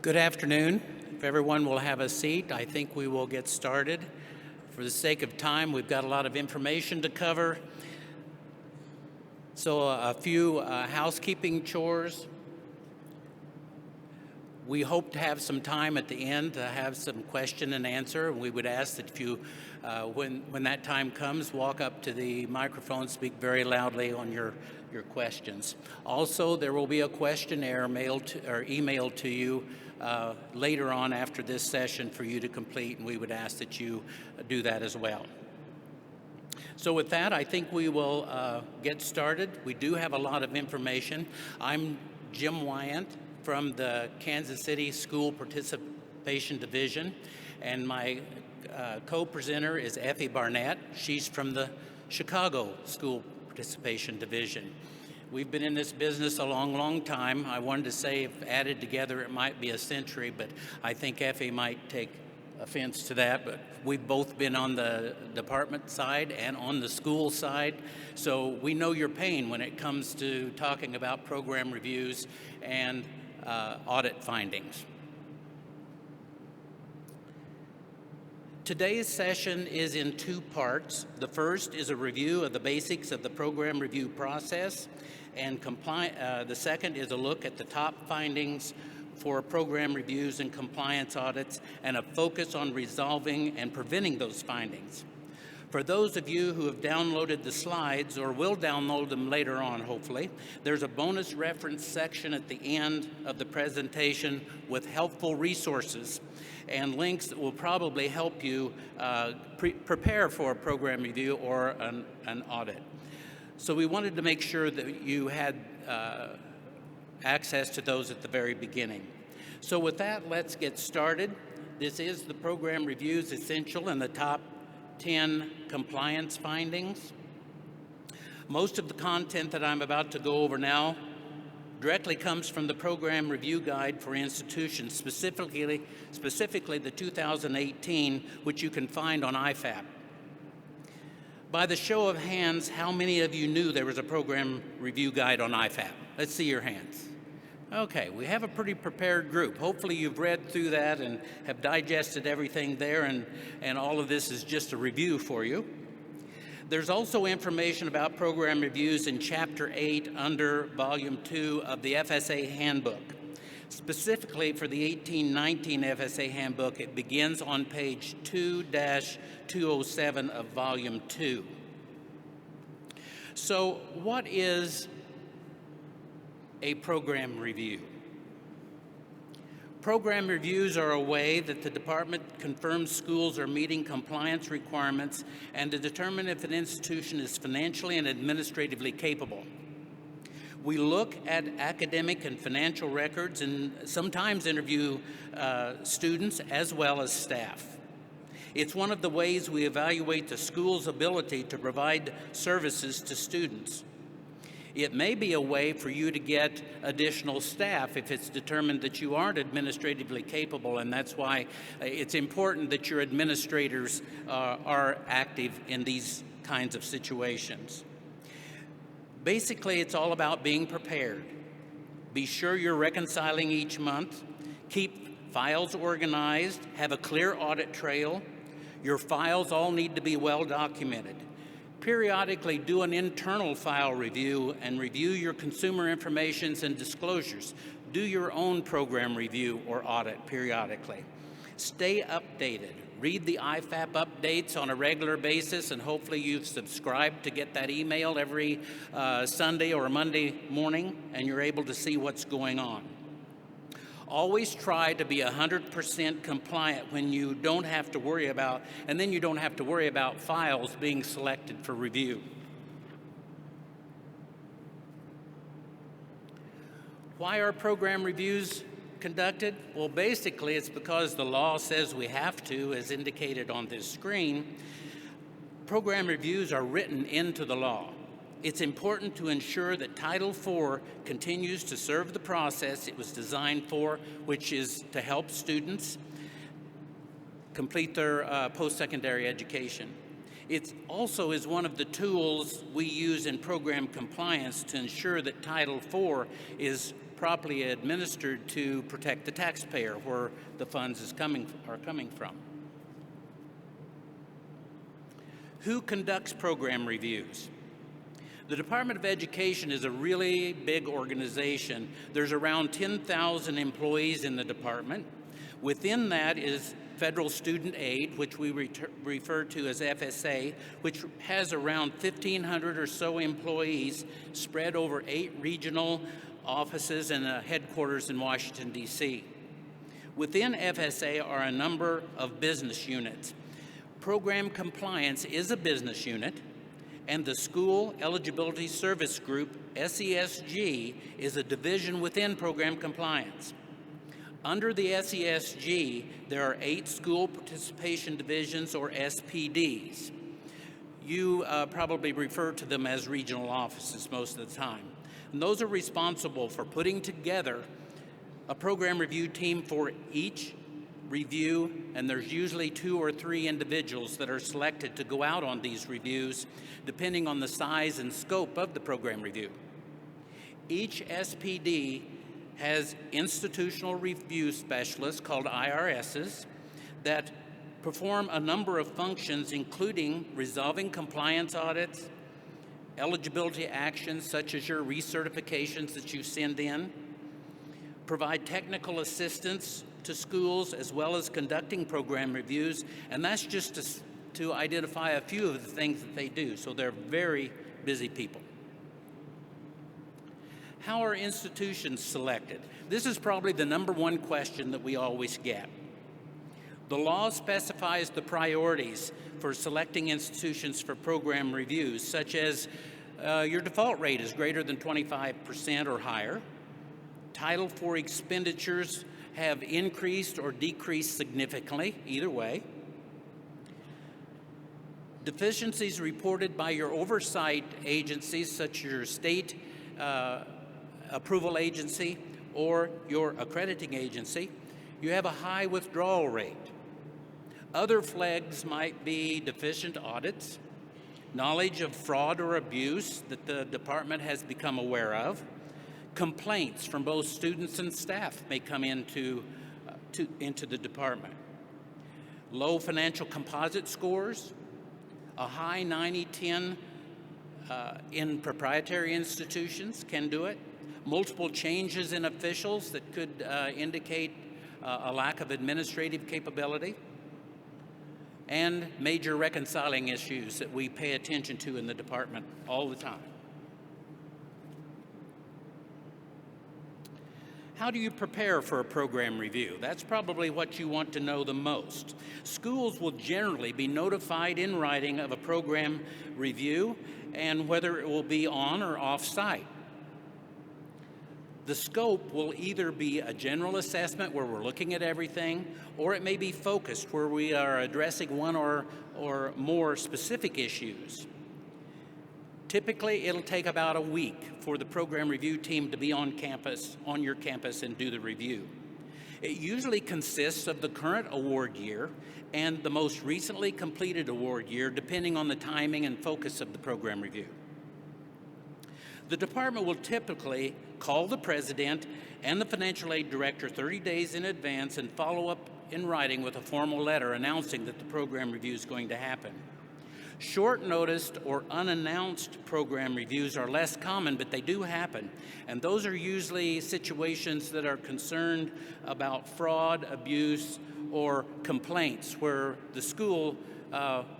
Good afternoon. If everyone will have a seat, I think we will get started. For the sake of time, we've got a lot of information to cover. So a few housekeeping chores. We hope to have some time at the end to have some question and answer. And we would ask that if you, when that time comes, walk up to the microphone, speak very loudly on your questions. Also, there will be a questionnaire mailed to, or emailed to you later on after this session for you to complete, and we would ask that you do that as well. So with that, I think we will get started. We do have a lot of information. I'm Jim Wyant from the Kansas City School Participation Division, and my co-presenter is Effie Barnett. She's from the Chicago School Participation Division. We've been in this business a long, long time. I wanted to say if added together it might be a century, but I think Effie might take offense to that, but we've both been on the department side and on the school side, so we know your pain when it comes to talking about program reviews and audit findings. Today's session is in two parts. The first is a review of the basics of the program review process, and the second is a look at the top findings for program reviews and compliance audits and a focus on resolving and preventing those findings. For those of you who have downloaded the slides or will download them later on, hopefully, there's a bonus reference section at the end of the presentation with helpful resources and links that will probably help you prepare for a program review or an audit. So we wanted to make sure that you had access to those at the very beginning. So with that, let's get started. This is the Program Reviews Essential and the top 10 compliance findings. Most of the content that I'm about to go over now directly comes from the Program Review Guide for Institutions, specifically the 2018, which you can find on IFAP. By the show of hands, how many of you knew there was a Program Review Guide on IFAP? Let's see your hands. Okay, we have a pretty prepared group. Hopefully you've read through that and have digested everything there, and all of this is just a review for you. There's also information about program reviews in Chapter 8 under Volume 2 of the FSA Handbook. Specifically for the 1819 FSA Handbook, it begins on page 2-207 of Volume 2. So what is a program review? Program reviews are a way that the department confirms schools are meeting compliance requirements and to determine if an institution is financially and administratively capable. We look at academic and financial records and sometimes interview students as well as staff. It's one of the ways we evaluate the school's ability to provide services to students. It may be a way for you to get additional staff if it's determined that you aren't administratively capable, and that's why it's important that your administrators are active in these kinds of situations. Basically, it's all about being prepared. Be sure you're reconciling each month. Keep files organized. Have a clear audit trail. Your files all need to be well documented. Periodically do an internal file review and review your consumer informations and disclosures. Do your own program review or audit periodically. Stay updated. Read the IFAP updates on a regular basis, and hopefully you've subscribed to get that email every Sunday or Monday morning, and you're able to see what's going on. Always try to be 100% compliant when you don't have to worry about, and then you don't have to worry about files being selected for review. Why are program reviews conducted? Well, basically it's because the law says we have to, as indicated on this screen. Program reviews are written into the law. It's important to ensure that Title IV continues to serve the process it was designed for, which is to help students complete their post-secondary education. It also is one of the tools we use in program compliance to ensure that Title IV is properly administered to protect the taxpayer where the funds are coming from. Who conducts program reviews? The Department of Education is a really big organization. There's around 10,000 employees in the department. Within that is Federal Student Aid, which we refer to as FSA, which has around 1,500 or so employees spread over 8 regional offices and a headquarters in Washington, D.C. Within FSA are a number of business units. Program Compliance is a business unit, and the School Eligibility Service Group, SESG, is a division within Program Compliance. Under the SESG, there are 8 school participation divisions, or SPDs. You probably refer to them as regional offices most of the time. And those are responsible for putting together a program review team for each review, and there's usually 2 or 3 individuals that are selected to go out on these reviews, depending on the size and scope of the program review. Each SPD has institutional review specialists called IRSs that perform a number of functions, including resolving compliance audits, eligibility actions such as your recertifications that you send in, provide technical assistance to schools, as well as conducting program reviews, and that's just to identify a few of the things that they do. So they're very busy people. How are institutions selected? This is probably the number one question that we always get. The law specifies the priorities for selecting institutions for program reviews, such as your default rate is greater than 25% or higher. Title IV expenditures have increased or decreased significantly, either way. Deficiencies reported by your oversight agencies, such as your state approval agency or your accrediting agency, you have a high withdrawal rate. Other flags might be deficient audits, knowledge of fraud or abuse that the department has become aware of, complaints from both students and staff may come into the department, low financial composite scores, a high 90-10 in proprietary institutions can do it, multiple changes in officials that could indicate a lack of administrative capability, and major reconciling issues that we pay attention to in the department all the time. How do you prepare for a program review? That's probably what you want to know the most. Schools will generally be notified in writing of a program review and whether it will be on or off-site. The scope will either be a general assessment where we're looking at everything, or it may be focused where we are addressing one or more specific issues. Typically, it'll take about a week for the program review team to be on your campus, and do the review. It usually consists of the current award year and the most recently completed award year, depending on the timing and focus of the program review. The department will typically call the president and the financial aid director 30 days in advance and follow up in writing with a formal letter announcing that the program review is going to happen. Short-noticed or unannounced program reviews are less common, but they do happen. And those are usually situations that are concerned about fraud, abuse, or complaints where the school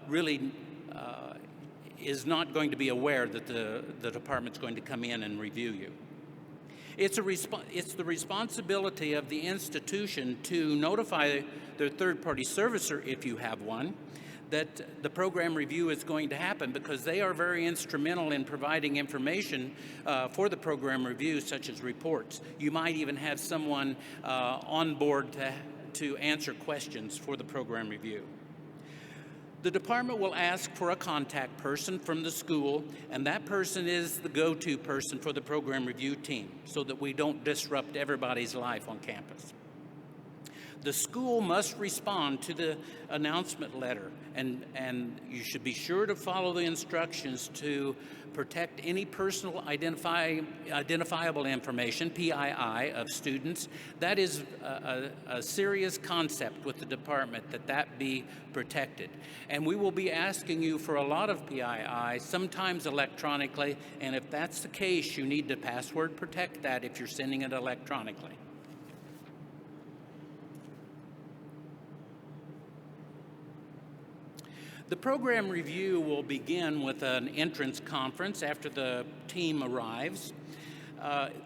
really is not going to be aware that the department's going to come in and review you. It's the responsibility of the institution to notify their third-party servicer, if you have one, that the program review is going to happen, because they are very instrumental in providing information for the program review, such as reports. You might even have someone on board to answer questions for the program review. The department will ask for a contact person from the school, and that person is the go-to person for the program review team, so that we don't disrupt everybody's life on campus. The school must respond to the announcement letter, and you should be sure to follow the instructions to protect any personal identifiable information, PII, of students. That is a serious concept with the department, that be protected. And we will be asking you for a lot of PII, sometimes electronically, and if that's the case, you need to password protect that if you're sending it electronically. The program review will begin with an entrance conference after the team arrives.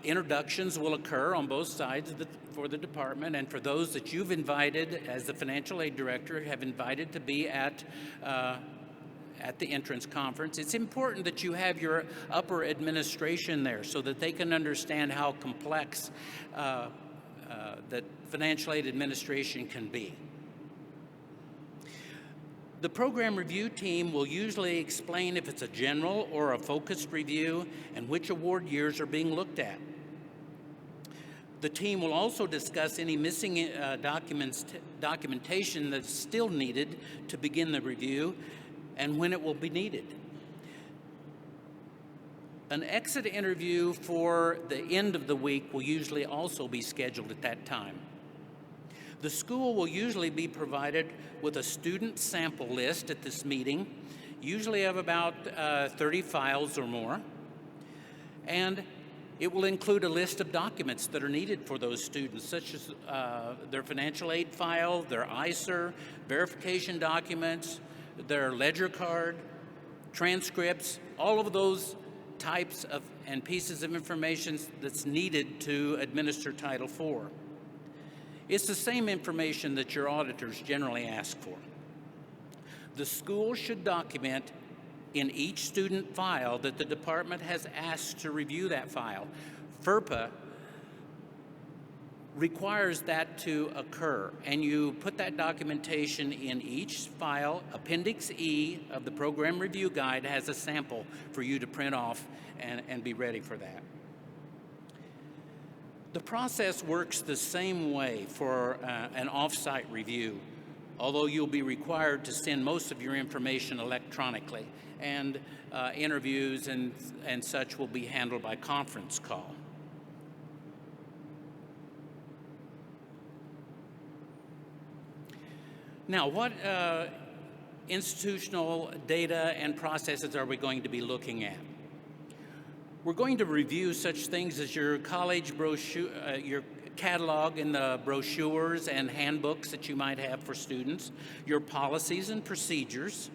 Introductions will occur on both sides for the department, and for those that you've invited as the financial aid director have invited to be at the entrance conference. It's important that you have your upper administration there so that they can understand how complex that financial aid administration can be. The program review team will usually explain if it's a general or a focused review and which award years are being looked at. The team will also discuss any missing documentation that's still needed to begin the review and when it will be needed. An exit interview for the end of the week will usually also be scheduled at that time. The school will usually be provided with a student sample list at this meeting, usually of about 30 files or more, and it will include a list of documents that are needed for those students, such as their financial aid file, their ISER, verification documents, their ledger card, transcripts, all of those types of and pieces of information that's needed to administer Title IV. It's the same information that your auditors generally ask for. The school should document in each student file that the department has asked to review that file. FERPA requires that to occur, and you put that documentation in each file. Appendix E of the program review guide has a sample for you to print off and be ready for that. The process works the same way for an off-site review, although you'll be required to send most of your information electronically, and interviews and such will be handled by conference call. Now, what institutional data and processes are we going to be looking at? We're going to review such things as your college brochure, your catalog and the brochures and handbooks that you might have for students, your policies and procedures.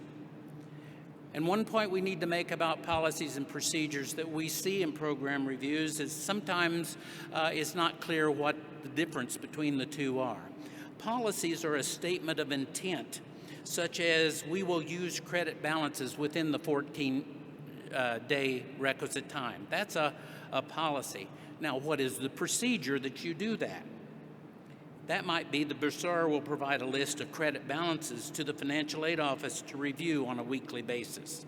And one point we need to make about policies and procedures that we see in program reviews is sometimes it's not clear what the difference between the two are. Policies are a statement of intent, such as we will use credit balances within the 14-day requisite time. That's a policy. Now, what is the procedure that you do that? That might be the bursar will provide a list of credit balances to the financial aid office to review on a weekly basis.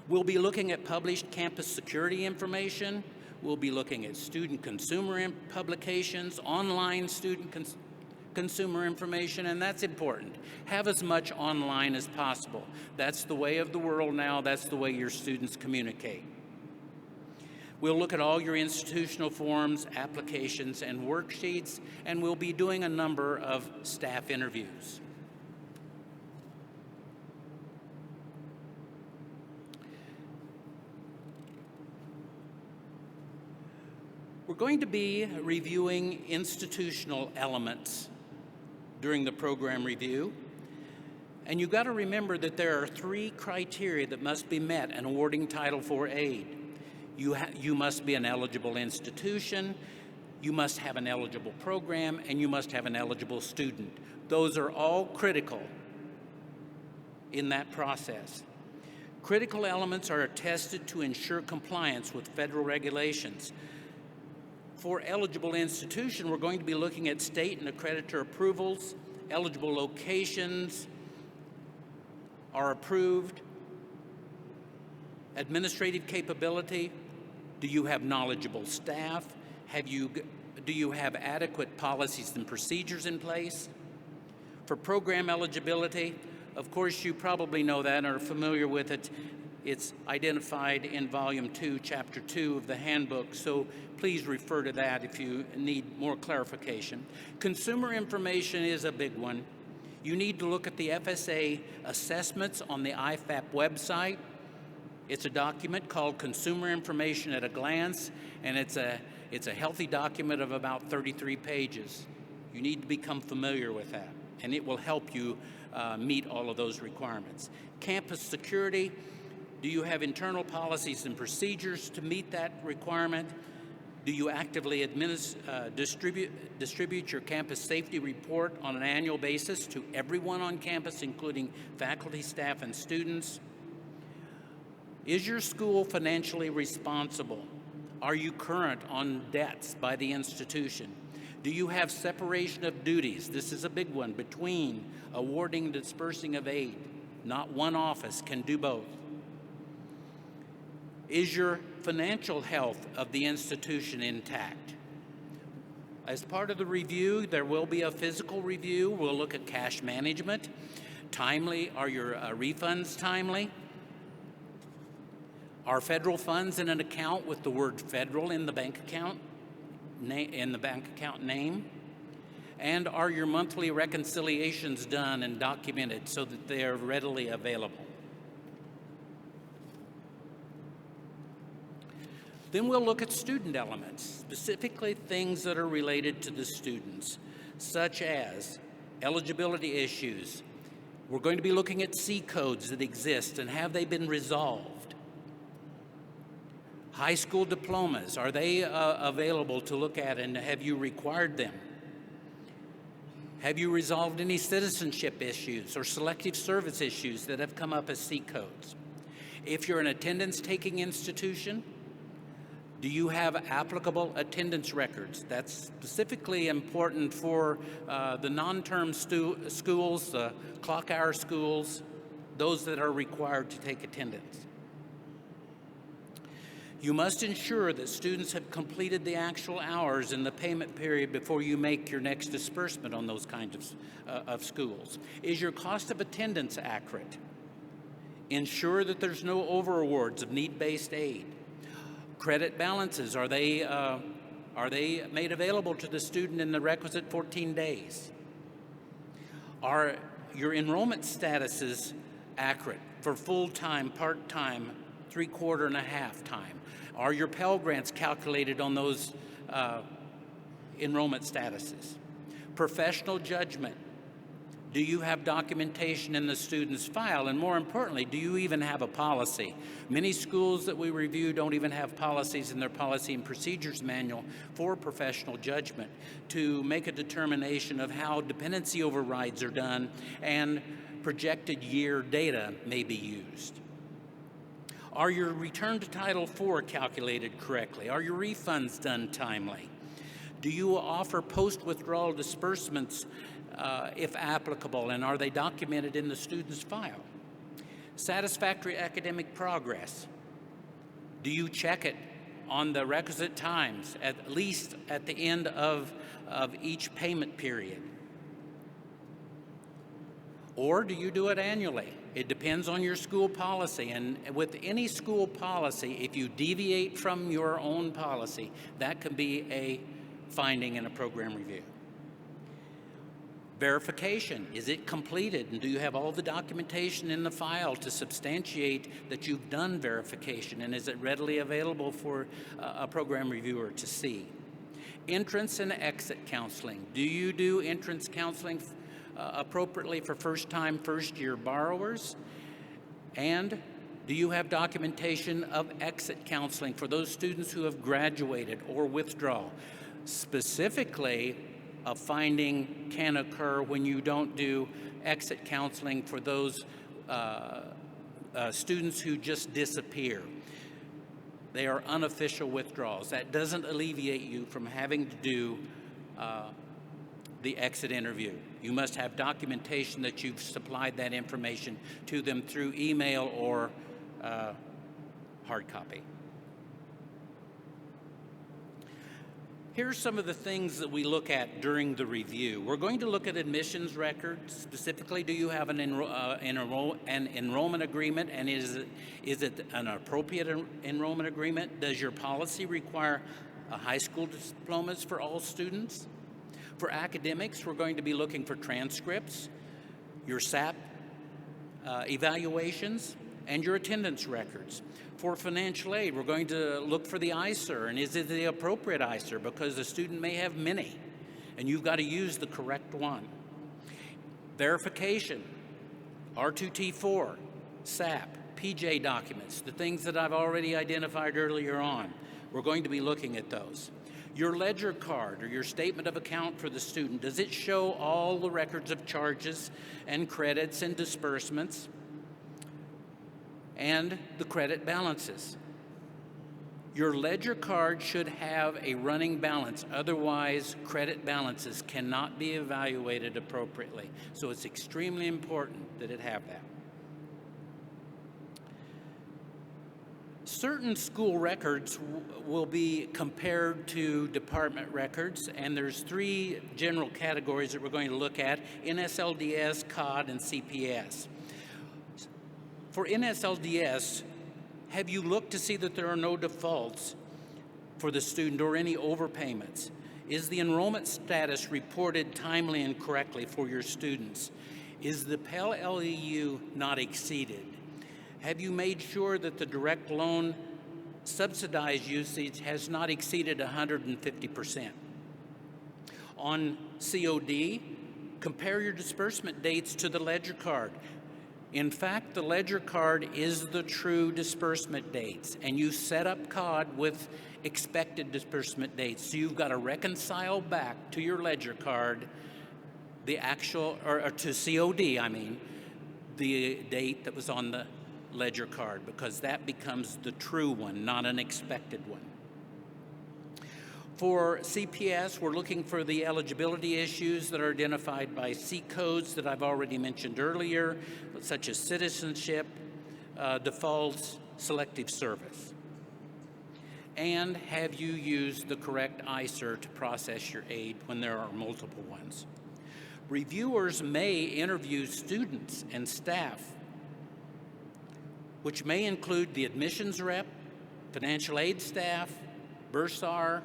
We'll be looking at published campus security information. We'll be looking at student consumer publications, online student consumer information, and that's important. Have as much online as possible. That's the way of the world now. That's the way your students communicate. We'll look at all your institutional forms, applications, and worksheets, and we'll be doing a number of staff interviews. We're going to be reviewing institutional elements during the program review. And you've got to remember that there are 3 criteria that must be met in awarding Title IV aid. You must be an eligible institution, you must have an eligible program, and you must have an eligible student. Those are all critical in that process. Critical elements are attested to ensure compliance with federal regulations. For eligible institution, we're going to be looking at state and accreditor approvals, eligible locations are approved, administrative capability, do you have knowledgeable staff, Do you have adequate policies and procedures in place? For program eligibility, of course, you probably know that and are familiar with it. It's identified in Volume 2, Chapter 2 of the handbook, so please refer to that if you need more clarification. Consumer information is a big one. You need to look at the FSA assessments on the IFAP website. It's a document called Consumer Information at a Glance, and it's a healthy document of about 33 pages. You need to become familiar with that, and it will help you meet all of those requirements. Campus security, do you have internal policies and procedures to meet that requirement? Do you actively distribute your campus safety report on an annual basis to everyone on campus, including faculty, staff, and students? Is your school financially responsible? Are you current on debts by the institution? Do you have separation of duties? This is a big one, between awarding and dispersing of aid. Not one office can do both. Is your financial health of the institution intact? As part of the review, there will be a physical review. We'll look at cash management. Timely, are your refunds timely? Are federal funds in an account with the word federal in the bank account name? And are your monthly reconciliations done and documented so that they are readily available? Then we'll look at student elements, specifically things that are related to the students, such as eligibility issues. We're going to be looking at C codes that exist and have they been resolved? High school diplomas, are they available to look at and have you required them? Have you resolved any citizenship issues or selective service issues that have come up as C codes? If you're an attendance-taking institution, do you have applicable attendance records? That's specifically important for the non-term schools, the clock hour schools, those that are required to take attendance. You must ensure that students have completed the actual hours in the payment period before you make your next disbursement on those kinds of schools. Is your cost of attendance accurate? Ensure that there's no over-awards of need-based aid. Credit balances, are they made available to the student in the requisite 14 days? Are your enrollment statuses accurate for full-time, part-time, three-quarter and a half time? Are your Pell Grants calculated on those enrollment statuses? Professional judgment. Do you have documentation in the student's file? And more importantly, do you even have a policy? Many schools that we review don't even have policies in their policy and procedures manual for professional judgment to make a determination of how dependency overrides are done and projected year data may be used. Are your return to Title IV calculated correctly? Are your refunds done timely? Do you offer post-withdrawal disbursements if applicable, and are they documented in the student's file? Satisfactory academic progress. Do you check it on the requisite times, at least at the end of each payment period? Or do you do it annually? It depends on your school policy, and with any school policy, if you deviate from your own policy, that can be a finding in a program review. Verification, is it completed, and do you have all the documentation in the file to substantiate that you've done verification, and is it readily available for a program reviewer to see? Entrance and exit counseling. Do you do entrance counseling appropriately for first-time, first-year borrowers? And do you have documentation of exit counseling for those students who have graduated or withdraw? Specifically, a finding can occur when you don't do exit counseling for those students who just disappear. They are unofficial withdrawals. That doesn't alleviate you from having to do the exit interview. You must have documentation that you've supplied that information to them through email or hard copy. Here's some of the things that we look at during the review. We're going to look at admissions records. Specifically, do you have an enrollment agreement, and is it an appropriate enrollment agreement? Does your policy require high school diplomas for all students? For academics, we're going to be looking for transcripts, your SAP evaluations, and your attendance records. For financial aid, we're going to look for the ICER, and is it the appropriate ICER? Because the student may have many, and you've got to use the correct one. Verification, R2T4, SAP, PJ documents, the things that I've already identified earlier on. We're going to be looking at those. Your ledger card or your statement of account for the student, does it show all the records of charges and credits and disbursements and the credit balances? Your ledger card should have a running balance. Otherwise, credit balances cannot be evaluated appropriately. So it's extremely important that it have that. Certain school records will be compared to department records, and there's three general categories that we're going to look at: NSLDS, COD, and CPS. For NSLDS, have you looked to see that there are no defaults for the student or any overpayments? Is the enrollment status reported timely and correctly for your students? Is the Pell LEU not exceeded? Have you made sure that the direct loan subsidized usage has not exceeded 150%? On COD, compare your disbursement dates to the ledger card. In fact, the ledger card is the true disbursement dates, and you set up COD with expected disbursement dates. So you've got to reconcile back to your ledger card the actual, or to COD, I mean, the date that was on the ledger card, because that becomes the true one, not an expected one. For CPS, we're looking for the eligibility issues that are identified by C codes that I've already mentioned earlier, such as citizenship, defaults, selective service. And have you used the correct ICER to process your aid when there are multiple ones? Reviewers may interview students and staff, which may include the admissions rep, financial aid staff, bursar,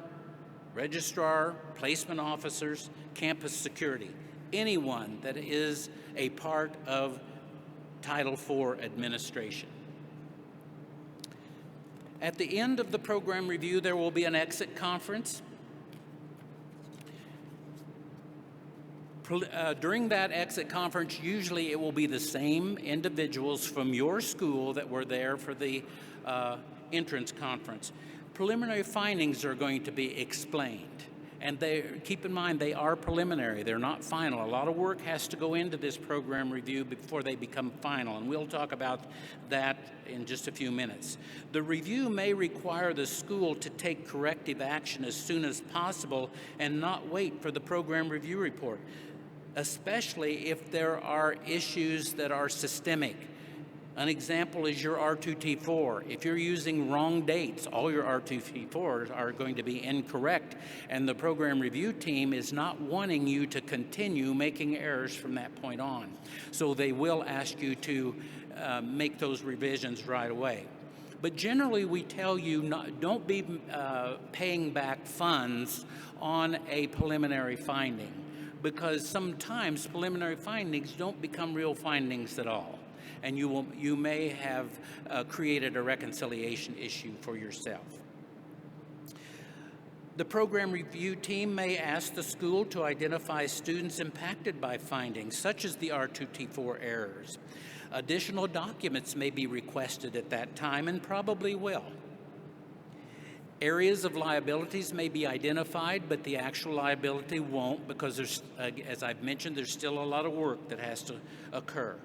registrar, placement officers, campus security, anyone that is a part of Title IV administration. At the end of the program review, there will be an exit conference. During that exit conference, usually it will be the same individuals from your school that were there for the entrance conference. Preliminary findings are going to be explained. And keep in mind, they are preliminary. They're not final. A lot of work has to go into this program review before they become final, and we'll talk about that in just a few minutes. The review may require the school to take corrective action as soon as possible and not wait for the program review report, especially if there are issues that are systemic. An example is your R2T4. If you're using wrong dates, all your R2T4s are going to be incorrect, and the program review team is not wanting you to continue making errors from that point on. So they will ask you to make those revisions right away. But generally, we tell you don't be paying back funds on a preliminary finding, because sometimes preliminary findings don't become real findings at all. And you may have created a reconciliation issue for yourself. The program review team may ask the school to identify students impacted by findings, such as the R2T4 errors. Additional documents may be requested at that time, and probably will. Areas of liabilities may be identified, but the actual liability won't, because there's, as I've mentioned, there's still a lot of work that has to occur.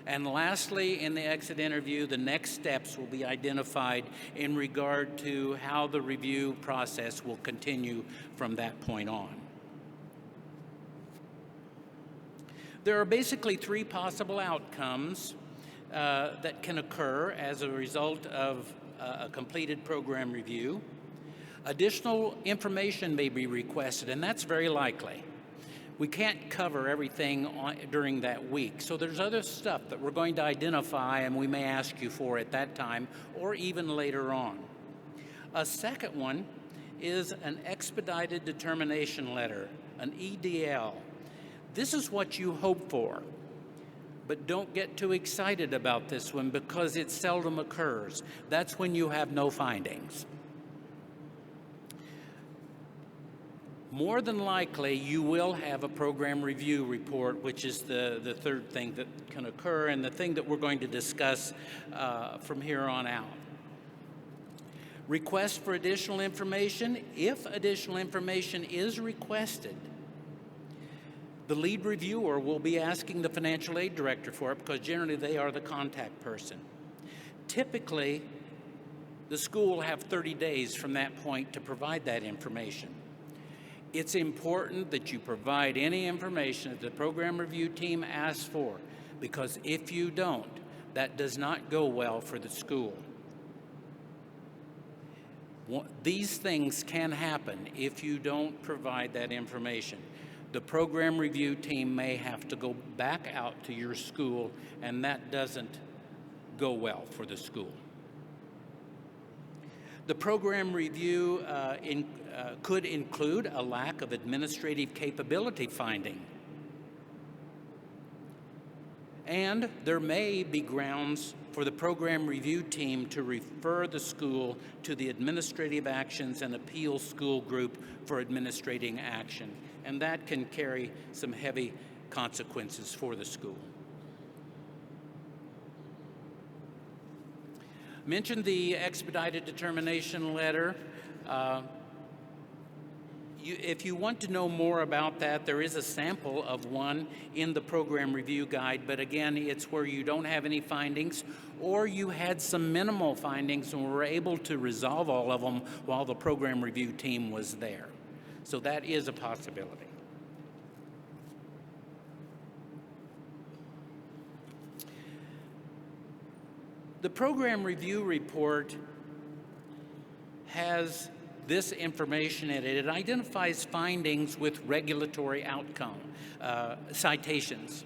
And lastly, in the exit interview, the next steps will be identified in regard to how the review process will continue from that point on. There are basically three possible outcomes that can occur as a result of a completed program review. Additional information may be requested, and that's very likely. We can't cover everything during that week, so there's other stuff that we're going to identify and we may ask you for at that time or even later on. A second one is an Expedited Determination Letter, an EDL. This is what you hope for, but don't get too excited about this one because it seldom occurs. That's when you have no findings. More than likely, you will have a program review report, which is the third thing that can occur and the thing that we're going to discuss from here on out. Request for additional information. If additional information is requested, the lead reviewer will be asking the financial aid director for it because generally they are the contact person. Typically, the school will have 30 days from that point to provide that information. It's important that you provide any information that the program review team asks for, because if you don't, that does not go well for the school. These things can happen if you don't provide that information. The program review team may have to go back out to your school, and that doesn't go well for the school. The program review could include a lack of administrative capability finding. And there may be grounds for the program review team to refer the school to the Administrative Actions and Appeals School Group for administrating action. And that can carry some heavy consequences for the school. Mentioned the Expedited Determination Letter. If you want to know more about that, there is a sample of one in the program review guide, but again, it's where you don't have any findings or you had some minimal findings and were able to resolve all of them while the program review team was there. So that is a possibility. The program review report has this information in it. It identifies findings with regulatory outcome, citations.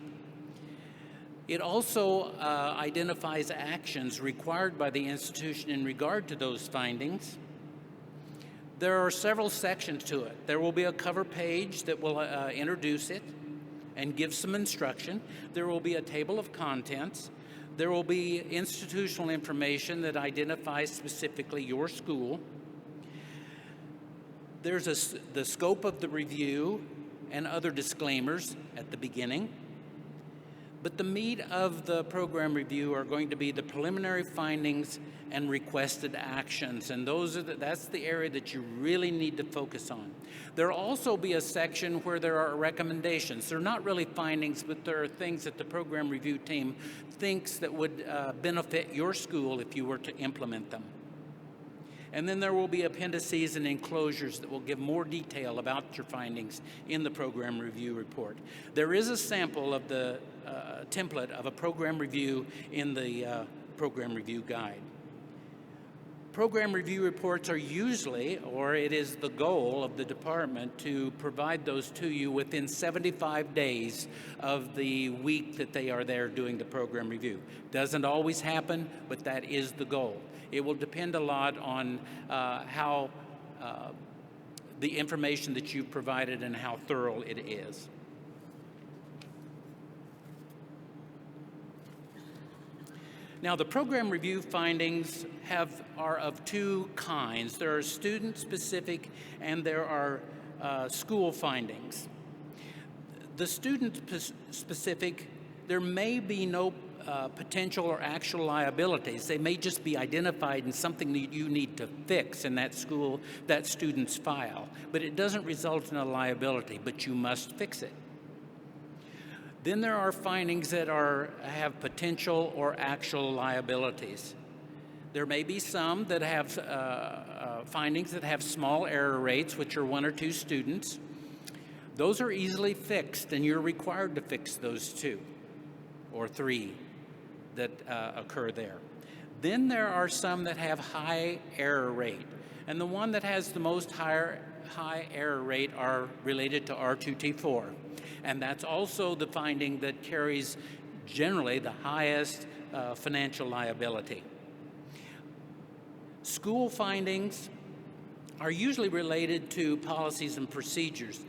It also identifies actions required by the institution in regard to those findings. There are several sections to it. There will be a cover page that will introduce it and give some instruction. There will be a table of contents. There will be institutional information that identifies specifically your school. There's the scope of the review and other disclaimers at the beginning. But the meat of the program review are going to be the preliminary findings and requested actions, and that's the area that you really need to focus on. There'll also be a section where there are recommendations. They're not really findings, but there are things that the program review team thinks that would benefit your school if you were to implement them. And then there will be appendices and enclosures that will give more detail about your findings in the program review report. There is a sample of the template of a program review in the program review guide. Program review reports are usually, or it is the goal of the department, to provide those to you within 75 days of the week that they are there doing the program review. Doesn't always happen, but that is the goal. It will depend a lot on how the information that you've provided and how thorough it is. Now, the program review findings are of two kinds. There are student-specific and there are school findings. The student-specific, there may be no potential or actual liabilities. They may just be identified in something that you need to fix in that school, that student's file. But it doesn't result in a liability, but you must fix it. Then there are findings that have potential or actual liabilities. There may be some that have findings that have small error rates, which are 1 or 2 students. Those are easily fixed, and you're required to fix those 2 or 3 that occur there. Then there are some that have high error rate. And the one that has the most high error rate are related to R2T4. And that's also the finding that carries generally the highest financial liability. School findings are usually related to policies and procedures.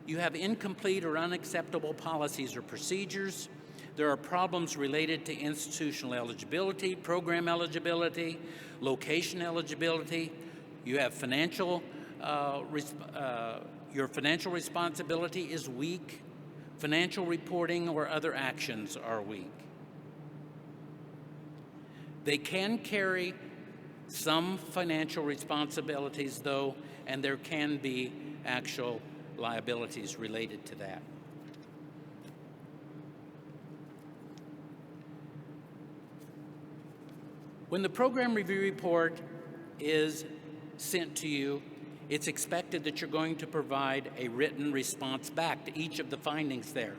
You have incomplete or unacceptable policies or procedures. There are problems related to institutional eligibility, program eligibility, location eligibility. You have your financial responsibility is weak. Financial reporting or other actions are weak. They can carry some financial responsibilities, though, and there can be actual liabilities related to that. When the program review report is sent to you, it's expected that you're going to provide a written response back to each of the findings there.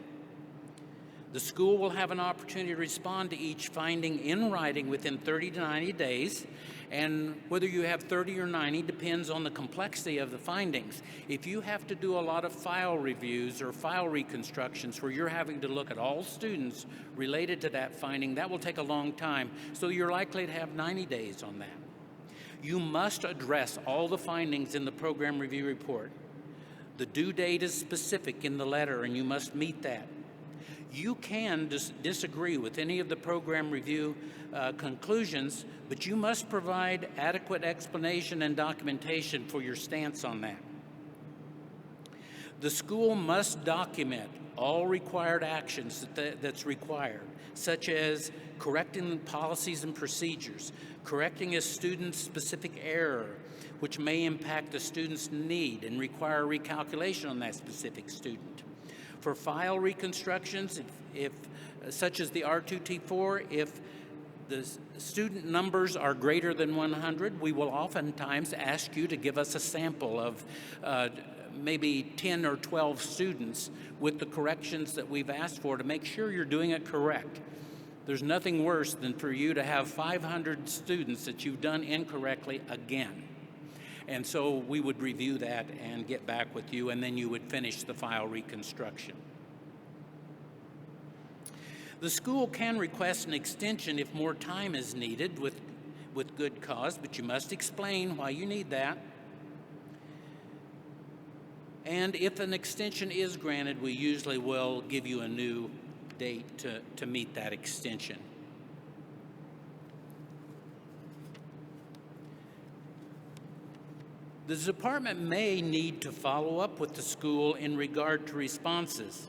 The school will have an opportunity to respond to each finding in writing within 30 to 90 days, and whether you have 30 or 90 depends on the complexity of the findings. If you have to do a lot of file reviews or file reconstructions where you're having to look at all students related to that finding, that will take a long time, so you're likely to have 90 days on that. You must address all the findings in the program review report. The due date is specific in the letter, and you must meet that. You can disagree with any of the program review conclusions, but you must provide adequate explanation and documentation for your stance on that. The school must document all required actions that's required, such as correcting policies and procedures, correcting a student-specific error, which may impact the student's need and require recalculation on that specific student. For file reconstructions, if such as the R2T4, if the student numbers are greater than 100, we will oftentimes ask you to give us a sample of maybe 10 or 12 students with the corrections that we've asked for to make sure you're doing it correct. There's nothing worse than for you to have 500 students that you've done incorrectly again. And so we would review that and get back with you, and then you would finish the file reconstruction. The school can request an extension if more time is needed with good cause, but you must explain why you need that. And if an extension is granted, we usually will give you a new date to meet that extension. The department may need to follow up with the school in regard to responses,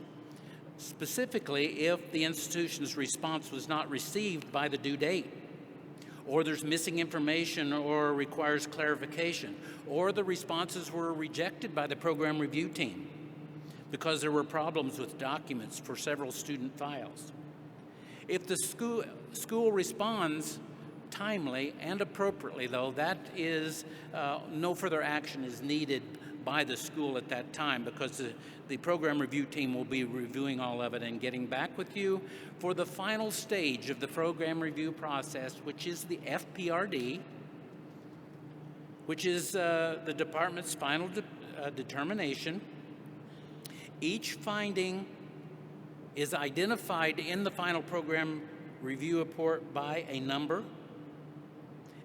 specifically if the institution's response was not received by the due date, or there's missing information or requires clarification, or the responses were rejected by the program review team because there were problems with documents for several student files. If the school responds timely and appropriately, though, that is, no further action is needed by the school at that time, because the program review team will be reviewing all of it and getting back with you for the final stage of the program review process, which is the FPRD, which is the department's final determination. Each finding is identified in the final program review report by a number.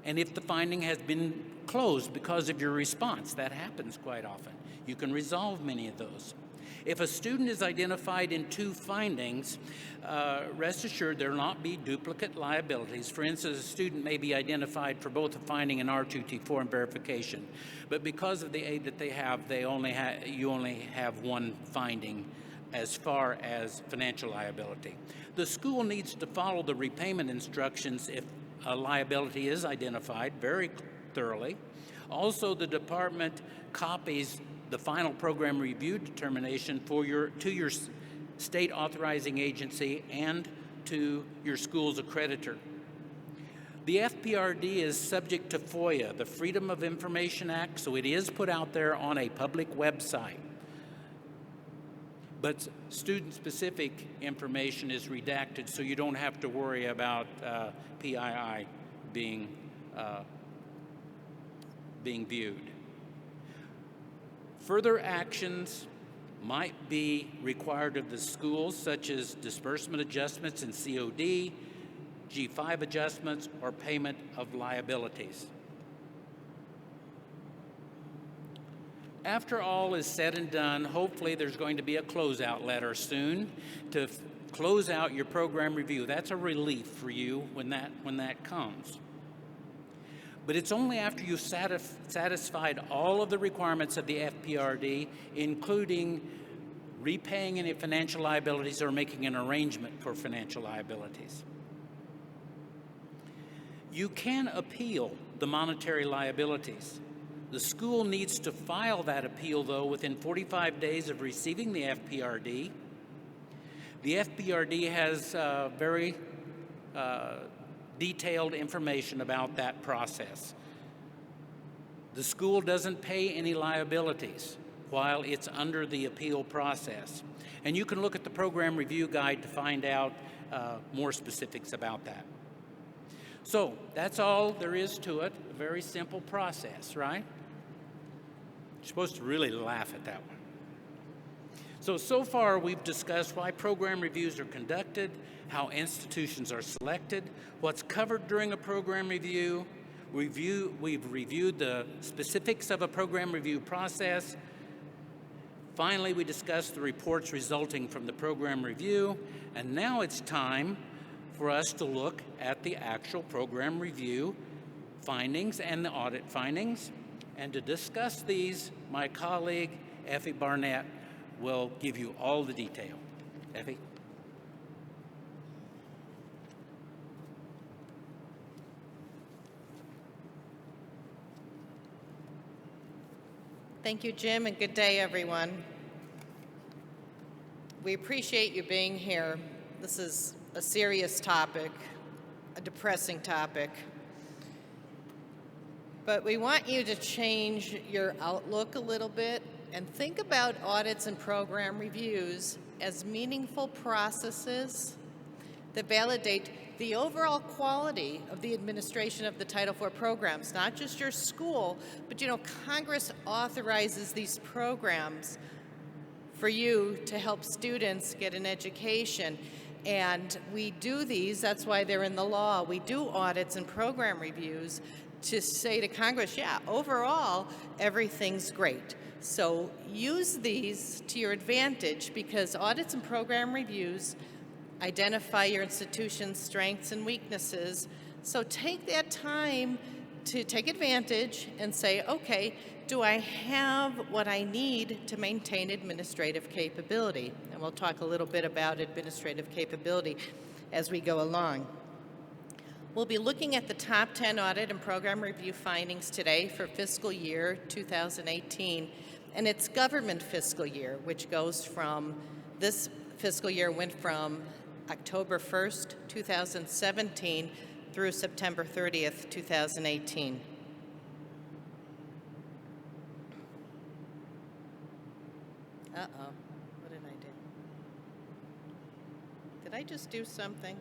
And if the finding has been closed because of your response, that happens quite often. You can resolve many of those. If a student is identified in two findings, rest assured there will not be duplicate liabilities. For instance, a student may be identified for both a finding and R2T4 and verification. But because of the aid that they have, you only have one finding as far as financial liability. The school needs to follow the repayment instructions if a liability is identified very thoroughly. Also, the department copies the final program review determination to your state authorizing agency and to your school's accreditor. The FPRD is subject to FOIA, the Freedom of Information Act, so it is put out there on a public website. But student-specific information is redacted, so you don't have to worry about PII being being viewed. Further actions might be required of the schools, such as disbursement adjustments in COD, G5 adjustments, or payment of liabilities. After all is said and done, hopefully there's going to be a closeout letter soon to close out your program review. That's a relief for you when that comes. But it's only after you've satisfied all of the requirements of the FPRD, including repaying any financial liabilities or making an arrangement for financial liabilities. You can appeal the monetary liabilities. The school needs to file that appeal, though, within 45 days of receiving the FPRD. The FPRD has very detailed information about that process. The school doesn't pay any liabilities while it's under the appeal process. And you can look at the program review guide to find out more specifics about that. So that's all there is to it, a very simple process, right? You're supposed to really laugh at that one. So far we've discussed why program reviews are conducted, how institutions are selected, what's covered during a program review. We've reviewed the specifics of a program review process. Finally, we discussed the reports resulting from the program review, and now it's time for us to look at the actual program review findings and the audit findings. And to discuss these, my colleague, Effie Barnett, will give you all the detail. Effie? Thank you, Jim, and good day, everyone. We appreciate you being here. This is a serious topic, a depressing topic. But we want you to change your outlook a little bit and think about audits and program reviews as meaningful processes that validate the overall quality of the administration of the Title IV programs, not just your school, but Congress authorizes these programs for you to help students get an education. And we do these, that's why they're in the law. We do audits and program reviews to say to Congress, yeah, overall, everything's great. So use these to your advantage, because audits and program reviews identify your institution's strengths and weaknesses. So take that time to take advantage and say, okay, do I have what I need to maintain administrative capability? And we'll talk a little bit about administrative capability as we go along. We'll be looking at the top 10 audit and program review findings today for fiscal year 2018. And it's government fiscal year, which goes from, this fiscal year went from October 1st, 2017 through September 30th, 2018. Uh-oh, what did I do? Did I just do something?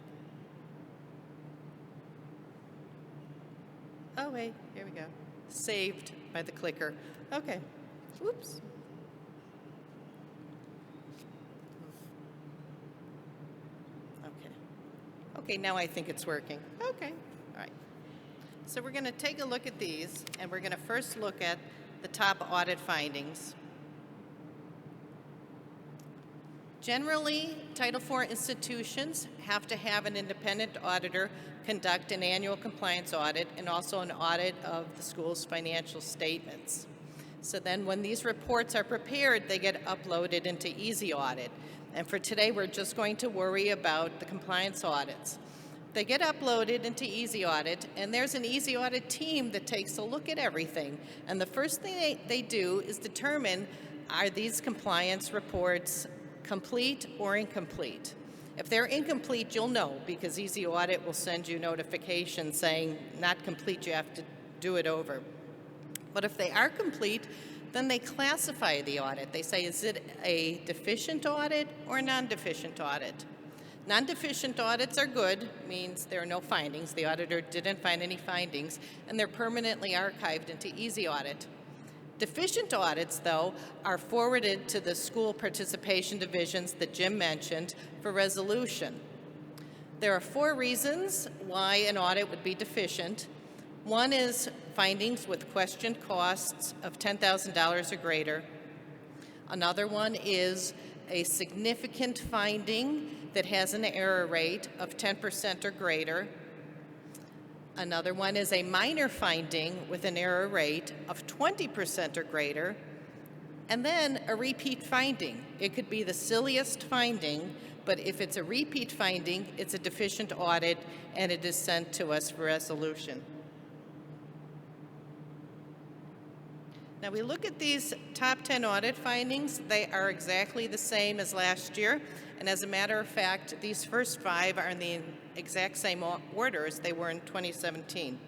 Oh, wait, here we go. Saved by the clicker. Okay, whoops. Okay, now I think it's working. Okay, all right. So we're going to take a look at these, and we're going to first look at the top audit findings. Generally, Title IV institutions have to have an independent auditor conduct an annual compliance audit and also an audit of the school's financial statements. So then when these reports are prepared, they get uploaded into Easy Audit. And for today, we're just going to worry about the compliance audits. They get uploaded into Easy Audit, and there's an Easy Audit team that takes a look at everything. And the first thing they do is determine, are these compliance reports complete or incomplete? If they're incomplete, you'll know, because Easy Audit will send you notification saying, not complete, you have to do it over. But if they are complete, then they classify the audit. They say, is it a deficient audit or a non-deficient audit? Non-deficient audits are good, means there are no findings. The auditor didn't find any findings, and they're permanently archived into Easy Audit. Deficient audits, though, are forwarded to the school participation divisions that Jim mentioned for resolution. There are 4 reasons why an audit would be deficient. One is findings with questioned costs of $10,000 or greater. Another one is a significant finding that has an error rate of 10% or greater. Another one is a minor finding with an error rate of 20% or greater. And then a repeat finding. It could be the silliest finding, but if it's a repeat finding, it's a deficient audit and it is sent to us for resolution. Now we look at these top 10 audit findings. They are exactly the same as last year. And as a matter of fact, these first 5 are in the exact same order as they were in 2017.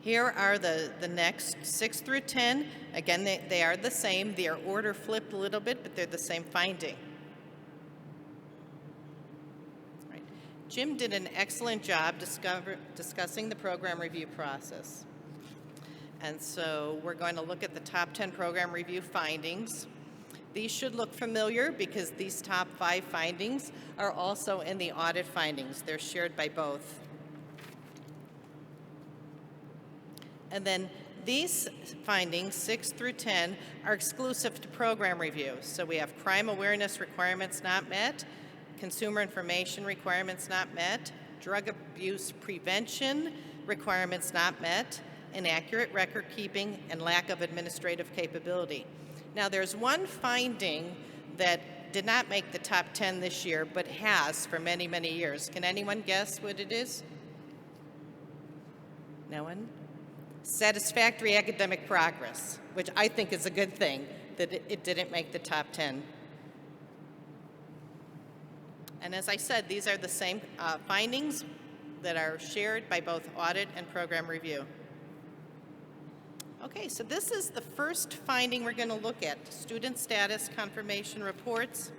Here are the next 6 through 10. Again, they are the same. They are order flipped a little bit, but they're the same finding. Right. Jim did an excellent job discussing the program review process. And so we're going to look at the top 10 program review findings. These should look familiar because these top 5 findings are also in the audit findings. They're shared by both. And then these findings, 6 through 10, are exclusive to program review. So we have crime awareness requirements not met, consumer information requirements not met, drug abuse prevention requirements not met, inaccurate record keeping, and lack of administrative capability. Now there's one finding that did not make the top 10 this year, but has for many, many years. Can anyone guess what it is? No one? Satisfactory academic progress, which I think is a good thing that it didn't make the top 10. And as I said, these are the same findings that are shared by both audit and program review. Okay, so this is the first finding we're going to look at. Student status confirmation reports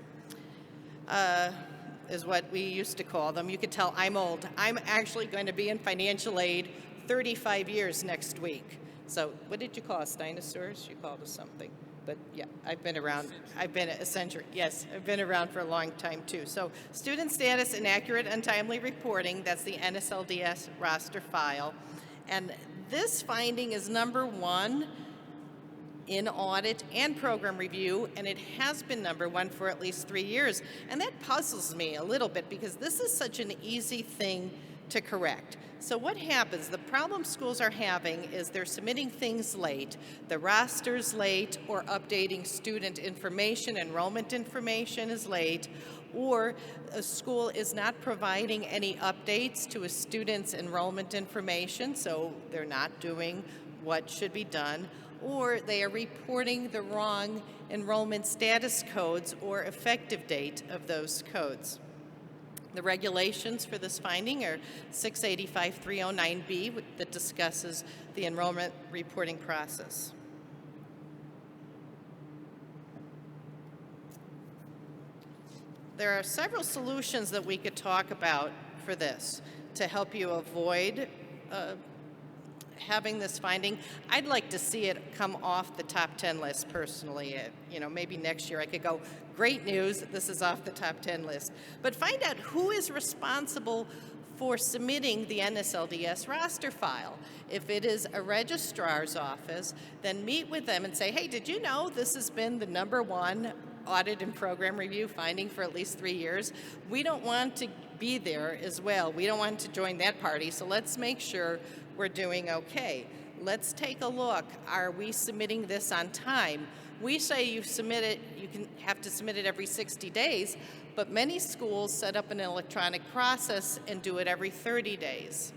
is what we used to call them. You could tell I'm old. I'm actually going to be in financial aid 35 years next week. So what did you call us, dinosaurs? You called us something. But yeah, I've been around. I've been a century. Yes, I've been around for a long time too. So student status inaccurate, untimely reporting, that's the NSLDS roster file. And this finding is number 1 in audit and program review, and it has been number 1 for at least 3 years. And that puzzles me a little bit because this is such an easy thing to correct. So what happens, the problem schools are having is they're submitting things late, the roster's late, or updating student information, enrollment information is late, or a school is not providing any updates to a student's enrollment information, so they're not doing what should be done, or they are reporting the wrong enrollment status codes or effective date of those codes. The regulations for this finding are 685-309B that discusses the enrollment reporting process. There are several solutions that we could talk about for this to help you avoid having this finding. I'd like to see it come off the top 10 list personally. Maybe next year I could go, great news, this is off the top 10 list. But find out who is responsible for submitting the NSLDS roster file. If it is a registrar's office, then meet with them and say, hey, did you know this has been the number 1 audit and program review finding for at least 3 years? We don't want to be there as well. We don't want to join that party, so let's make sure we're doing okay. Let's take a look. Are we submitting this on time? We say you have to submit it every 60 days, but many schools set up an electronic process and do it every 30 days.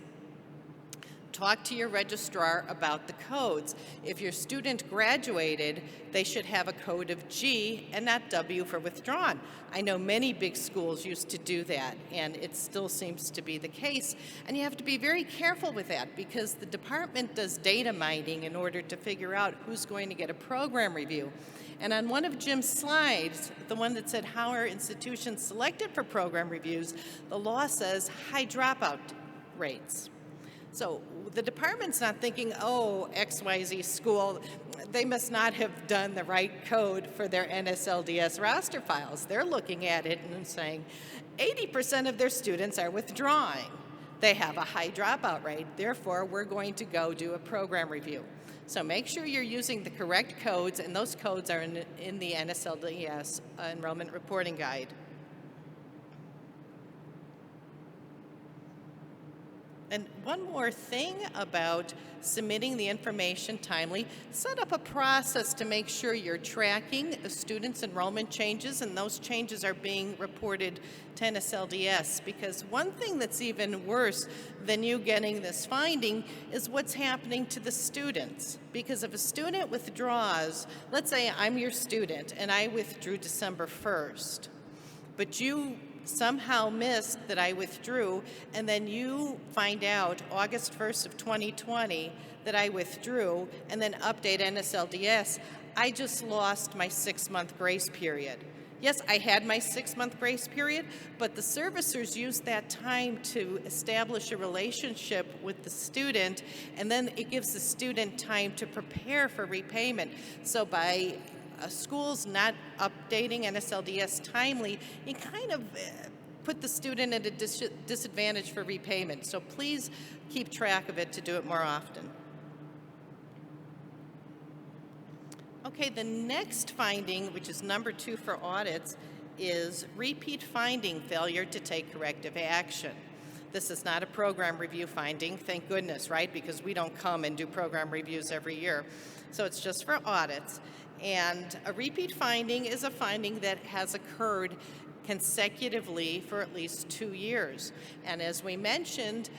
Talk to your registrar about the codes. If your student graduated, they should have a code of G and not W for withdrawn. I know many big schools used to do that, and it still seems to be the case. And you have to be very careful with that because the department does data mining in order to figure out who's going to get a program review. And on one of Jim's slides, the one that said how are institutions selected for program reviews, the law says high dropout rates. So the department's not thinking, oh, XYZ school, they must not have done the right code for their NSLDS roster files. They're looking at it and saying 80% of their students are withdrawing. They have a high dropout rate, therefore we're going to go do a program review. So make sure you're using the correct codes, and those codes are in the NSLDS Enrollment Reporting Guide. And one more thing about submitting the information timely, set up a process to make sure you're tracking a student's enrollment changes and those changes are being reported to NSLDS, because one thing that's even worse than you getting this finding is what's happening to the students. Because if a student withdraws, let's say I'm your student and I withdrew December 1st, but you somehow missed that I withdrew, and then you find out August 1st of 2020 that I withdrew, and then update NSLDS, I just lost my 6-month grace period. Yes, I had my 6-month grace period, but the servicers used that time to establish a relationship with the student, and then it gives the student time to prepare for repayment. So by schools not updating NSLDS timely, you kind of put the student at a disadvantage for repayment. So please keep track of it to do it more often. Okay, the next finding, which is number 2 for audits, is repeat finding failure to take corrective action. This is not a program review finding, thank goodness, right? Because we don't come and do program reviews every year. So it's just for audits. And a repeat finding is a finding that has occurred consecutively for at least 2 years. And as we mentioned,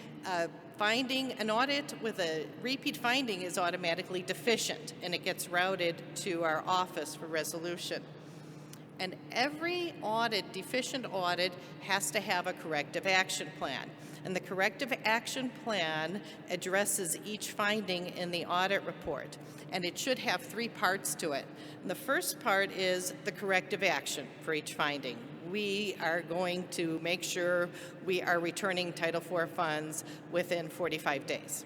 finding an audit with a repeat finding is automatically deficient, and it gets routed to our office for resolution. And every audit, deficient audit, has to have a corrective action plan. And the corrective action plan addresses each finding in the audit report. And it should have 3 parts to it. And the first part is the corrective action for each finding. We are going to make sure we are returning Title IV funds within 45 days.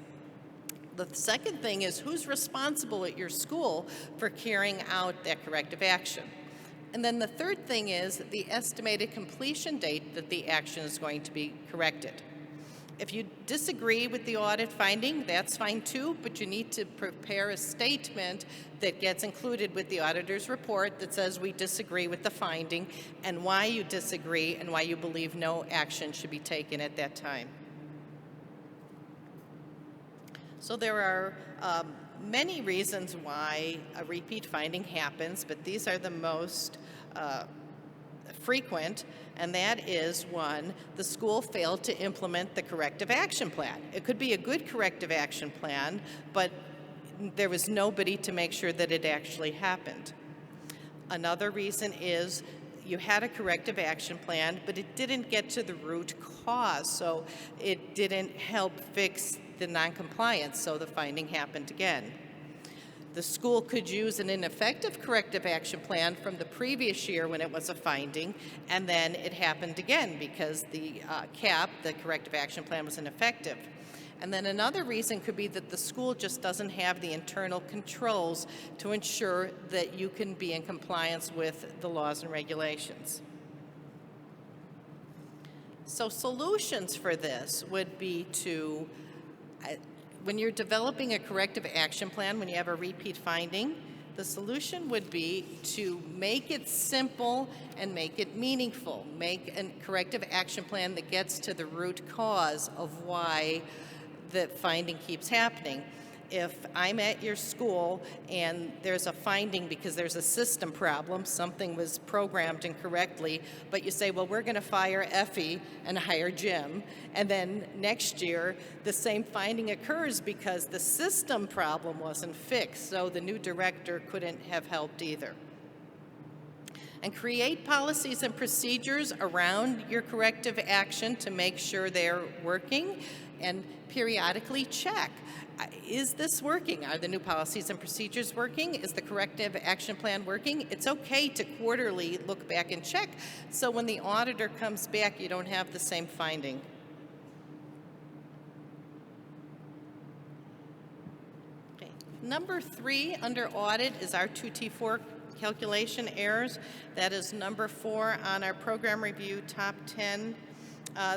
The second thing is who's responsible at your school for carrying out that corrective action. And then the third thing is the estimated completion date that the action is going to be corrected. If you disagree with the audit finding, that's fine too, but you need to prepare a statement that gets included with the auditor's report that says we disagree with the finding and why you disagree and why you believe no action should be taken at that time. So there are many reasons why a repeat finding happens, but these are the most frequent, and that is 1, the school failed to implement the corrective action plan. It could be a good corrective action plan, but there was nobody to make sure that it actually happened. Another reason is you had a corrective action plan, but it didn't get to the root cause, so it didn't help fix the noncompliance, so the finding happened again. The school could use an ineffective corrective action plan from the previous year when it was a finding, and then it happened again because the the corrective action plan was ineffective. And then another reason could be that the school just doesn't have the internal controls to ensure that you can be in compliance with the laws and regulations. So solutions for this would be to when you're developing a corrective action plan, when you have a repeat finding, the solution would be to make it simple and make it meaningful. Make a corrective action plan that gets to the root cause of why the finding keeps happening. if I'm at your school and there's a finding because there's a system problem, something was programmed incorrectly, but you say, well, we're going to fire Effie and hire Jim, and then next year the same finding occurs because the system problem wasn't fixed, so the new director couldn't have helped either. And create policies and procedures around your corrective action to make sure they're working, and periodically check. Is this working? Are the new policies and procedures working? Is the corrective action plan working? It's okay to quarterly look back and check, so when the auditor comes back, you don't have the same finding. Okay. Number 3 under audit is our 2T4 calculation errors. That is number 4 on our program review top 10.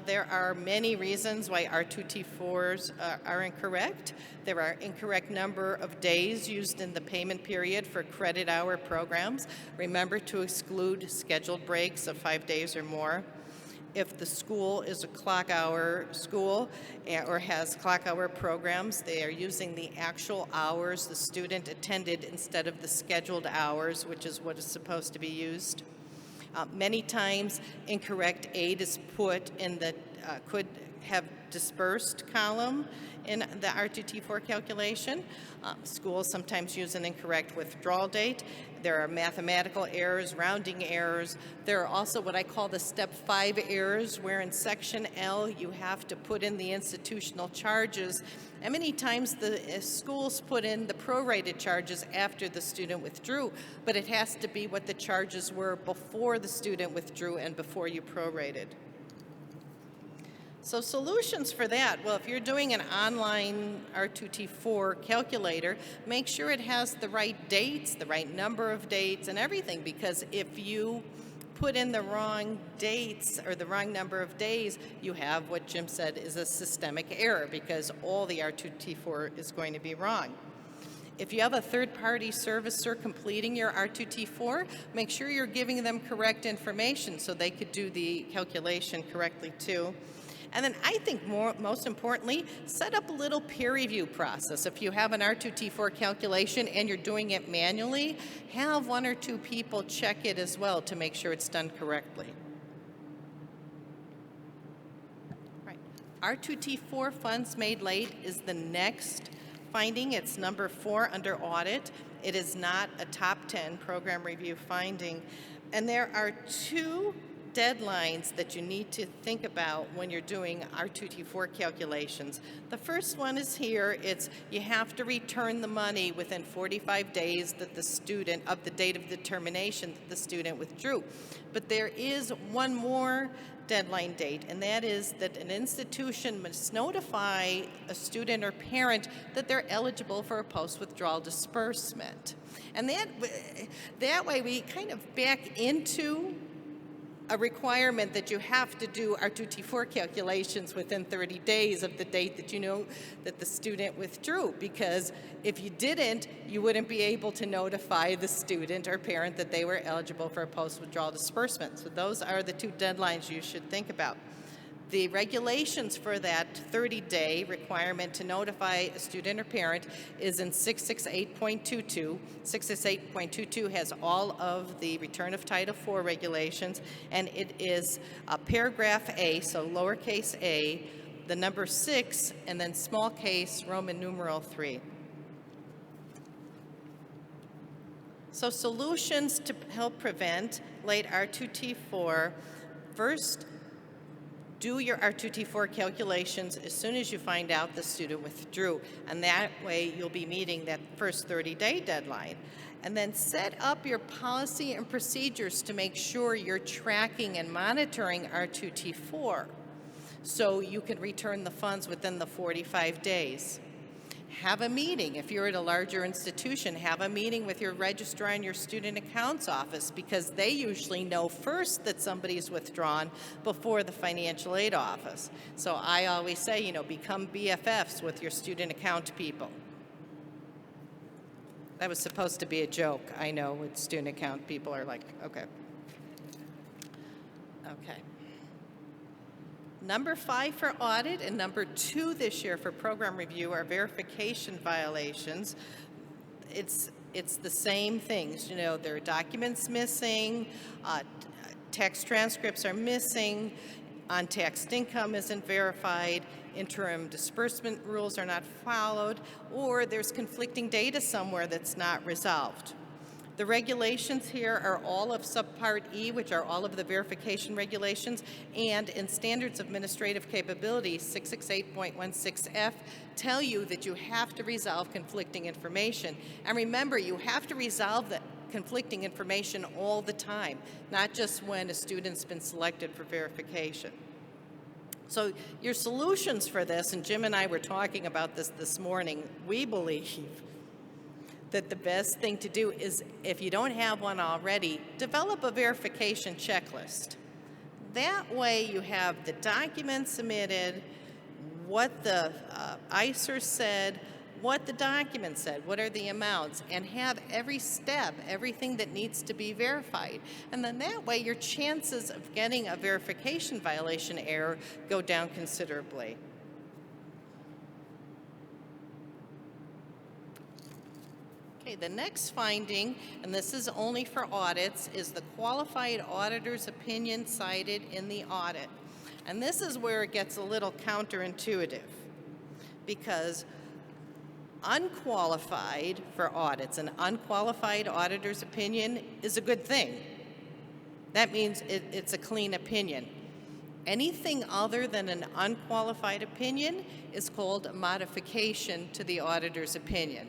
There are many reasons why R2T4s are incorrect. There are incorrect number of days used in the payment period for credit hour programs. Remember to exclude scheduled breaks of 5 days or more. If the school is a clock hour school or has clock hour programs, they are using the actual hours the student attended instead of the scheduled hours, which is what is supposed to be used. Many times, incorrect aid is put in the could have dispersed column in the R2T4 calculation. Schools sometimes use an incorrect withdrawal date. There are mathematical errors, rounding errors. There are also what I call the step 5 errors, where in section L you have to put in the institutional charges. And many times the schools put in the prorated charges after the student withdrew, but it has to be what the charges were before the student withdrew and before you prorated. So solutions for that, well, if you're doing an online R2T4 calculator, make sure it has the right dates, the right number of dates and everything, because if you put in the wrong dates or the wrong number of days, you have what Jim said is a systemic error, because all the R2T4 is going to be wrong. If you have a third-party servicer completing your R2T4, make sure you're giving them correct information so they could do the calculation correctly too. And then I think most importantly, set up a little peer review process. If you have an R2T4 calculation and you're doing it manually, have 1 or 2 people check it as well to make sure it's done correctly. Right. R2T4 funds made late is the next finding. It's number 4 under audit. It is not a top 10 program review finding. And there are 2 deadlines that you need to think about when you're doing R2T4 calculations. The first one is here. It's you have to return the money within 45 days that the student, of the date of determination that the student withdrew. But there is one more deadline date, and that is that an institution must notify a student or parent that they're eligible for a post-withdrawal disbursement. And that way we kind of back into a requirement that you have to do R2T4 calculations within 30 days of the date that you know that the student withdrew, because if you didn't, you wouldn't be able to notify the student or parent that they were eligible for a post-withdrawal disbursement. So those are the 2 deadlines you should think about. The regulations for that 30-day requirement to notify a student or parent is in 668.22. 668.22 has all of the return of Title IV regulations, and it is paragraph A, so lowercase a, the number 6, and then small case Roman numeral 3. So solutions to help prevent late R2T4. First, do your R2T4 calculations as soon as you find out the student withdrew, and that way you'll be meeting that first 30-day deadline. And then set up your policy and procedures to make sure you're tracking and monitoring R2T4 so you can return the funds within the 45 days. Have a meeting. If you're at a larger institution, have a meeting with your registrar and your student accounts office, because they usually know first that somebody's withdrawn before the financial aid office. So I always say, become BFFs with your student account people. That was supposed to be a joke, I know, with student account people are like, okay. Okay. Number 5 for audit and number 2 this year for program review are verification violations. It's the same things. You know, there are documents missing, text transcripts are missing, untaxed income isn't verified, interim disbursement rules are not followed, or there's conflicting data somewhere that's not resolved. The regulations here are all of Subpart E, which are all of the verification regulations, and in Standards of Administrative Capability 668.16F tell you that you have to resolve conflicting information. And remember, you have to resolve the conflicting information all the time, not just when a student's been selected for verification. So your solutions for this, and Jim and I were talking about this morning, we believe that the best thing to do is, if you don't have one already, develop a verification checklist. That way you have the documents submitted, what the ICER said, what the document said, what are the amounts, and have every step, everything that needs to be verified. And then that way your chances of getting a verification violation error go down considerably. Okay, the next finding, and this is only for audits, is the qualified auditor's opinion cited in the audit. And this is where it gets a little counterintuitive, because unqualified for audits, an unqualified auditor's opinion is a good thing. That means it's a clean opinion. Anything other than an unqualified opinion is called a modification to the auditor's opinion.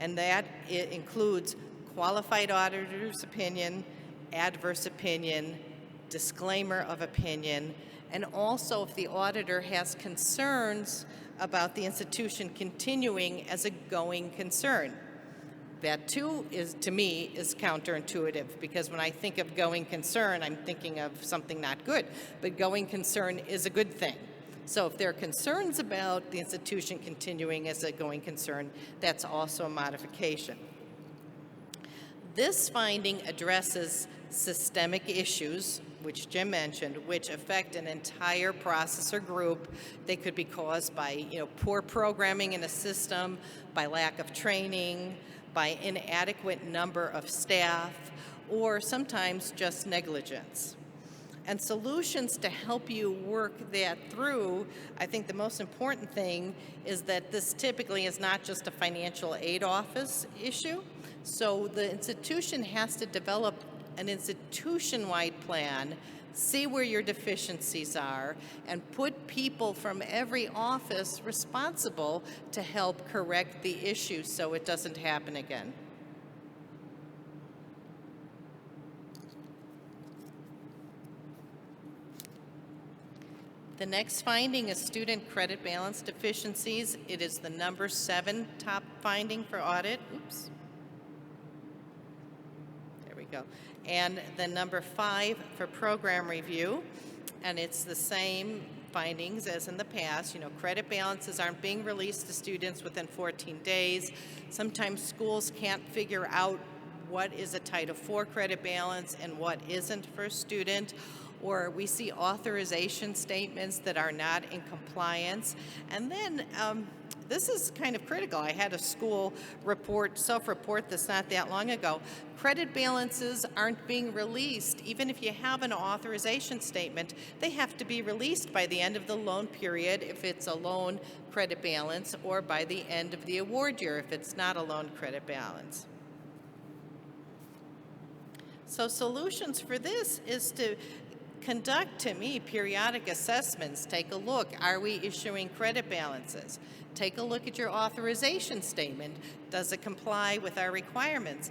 And that it includes qualified auditor's opinion, adverse opinion, disclaimer of opinion, and also if the auditor has concerns about the institution continuing as a going concern. That too is, to me, is counterintuitive, because when I think of going concern, I'm thinking of something not good, but going concern is a good thing. So if there are concerns about the institution continuing as a going concern, that's also a modification. This finding addresses systemic issues, which Jim mentioned, which affect an entire process or group. They could be caused by, poor programming in a system, by lack of training, by inadequate number of staff, or sometimes just negligence. And solutions to help you work that through, I think the most important thing is that this typically is not just a financial aid office issue. So the institution has to develop an institution-wide plan, see where your deficiencies are, and put people from every office responsible to help correct the issue so it doesn't happen again. The next finding is student credit balance deficiencies. It is the number 7 top finding for audit. Oops. There we go. And the number 5 for program review. And it's the same findings as in the past. Credit balances aren't being released to students within 14 days. Sometimes schools can't figure out what is a Title IV credit balance and what isn't for a student. Or we see authorization statements that are not in compliance. And then this is kind of critical. I had a school self-report this not that long ago. Credit balances aren't being released. Even if you have an authorization statement, they have to be released by the end of the loan period if it's a loan credit balance, or by the end of the award year if it's not a loan credit balance. So solutions for this is to conduct, to me, periodic assessments. Take a look. Are we issuing credit balances? Take a look at your authorization statement. Does it comply with our requirements?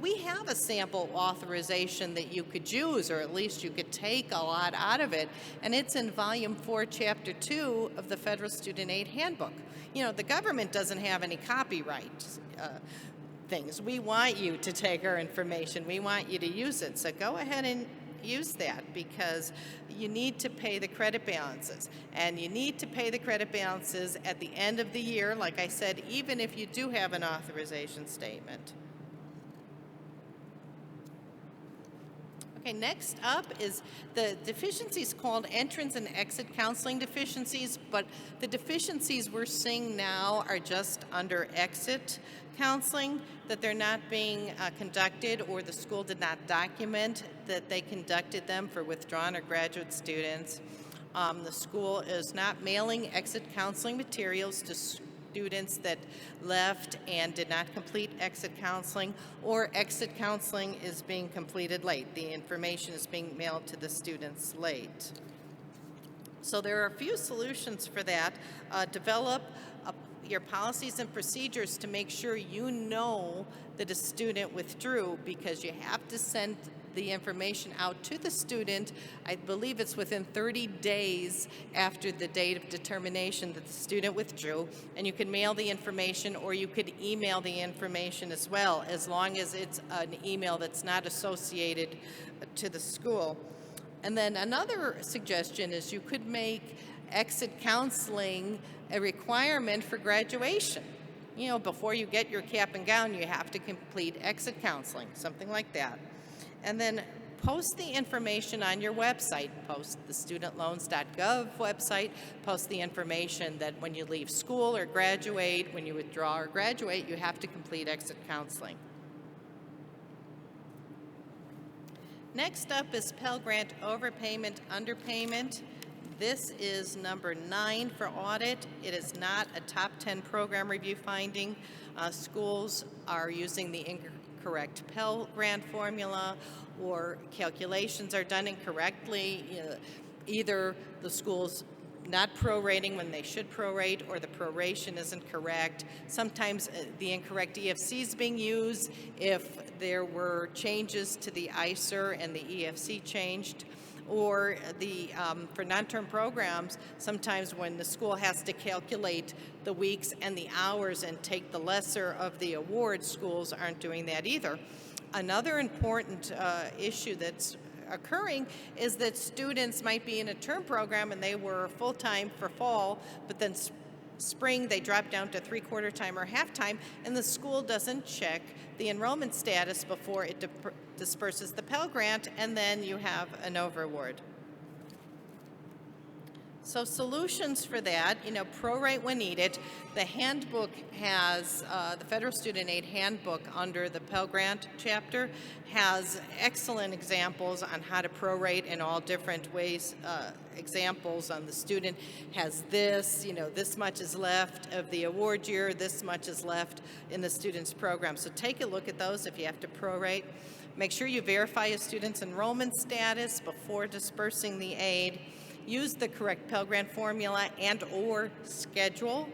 We have a sample authorization that you could use, or at least you could take a lot out of it, and it's in Volume 4, Chapter 2 of the Federal Student Aid Handbook. The government doesn't have any copyright things. We want you to take our information. We want you to use it. So go ahead and use that, because you need to pay the credit balances, and you need to pay the credit balances at the end of the year, like I said, even if you do have an authorization statement. Okay, next up is the deficiencies called entrance and exit counseling deficiencies, but the deficiencies we're seeing now are just under exit counseling, that they're not being conducted, or the school did not document that they conducted them for withdrawn or graduate students. The school is not mailing exit counseling materials to students that left and did not complete exit counseling, or exit counseling is being completed late. The information is being mailed to the students late. So there are a few solutions for that. Develop your policies and procedures to make sure you know that a student withdrew, because you have to send the information out to the student. I believe it's within 30 days after the date of determination that the student withdrew, and you can mail the information or you could email the information as well, as long as it's an email that's not associated to the school. And then another suggestion is you could make exit counseling a requirement for graduation. You know, before you get your cap and gown, you have to complete exit counseling, something like that. And then post the information on your website. Post the studentloans.gov website. Post the information that when you leave school or graduate, when you withdraw or graduate, you have to complete exit counseling. Next up is Pell Grant overpayment, underpayment. This is number 9 for audit. It is not a top 10 program review finding. Schools are using the incorrect Pell Grant formula, or calculations are done incorrectly. Either the school's not prorating when they should prorate, or the proration isn't correct. Sometimes the incorrect EFC is being used if there were changes to the ICER and the EFC changed. Or for non-term programs, sometimes when the school has to calculate the weeks and the hours and take the lesser of the award, schools aren't doing that either. Another important issue that's occurring is that students might be in a term program and they were full-time for fall, but then spring they drop down to three-quarter time or half-time, and the school doesn't check the enrollment status before it disperses the Pell Grant, and then you have an overaward. So solutions for that, prorate when needed. The handbook has, the Federal Student Aid Handbook under the Pell Grant chapter has excellent examples on how to prorate in all different ways. Examples on the student has this, this much is left of the award year, this much is left in the student's program. So take a look at those if you have to prorate. Make sure you verify a student's enrollment status before dispersing the aid. Use the correct Pell Grant formula and or schedule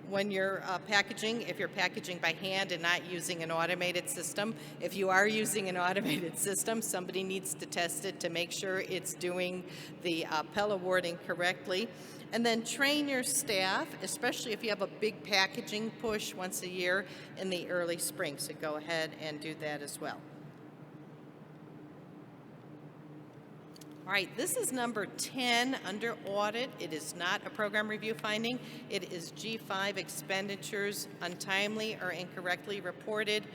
when you're packaging, if you're packaging by hand and not using an automated system. If you are using an automated system, somebody needs to test it to make sure it's doing the Pell awarding correctly. And then train your staff, especially if you have a big packaging push once a year in the early spring. So go ahead and do that as well. All right, this is number 10 under audit. It is not a program review finding. It is G5, expenditures untimely or incorrectly reported.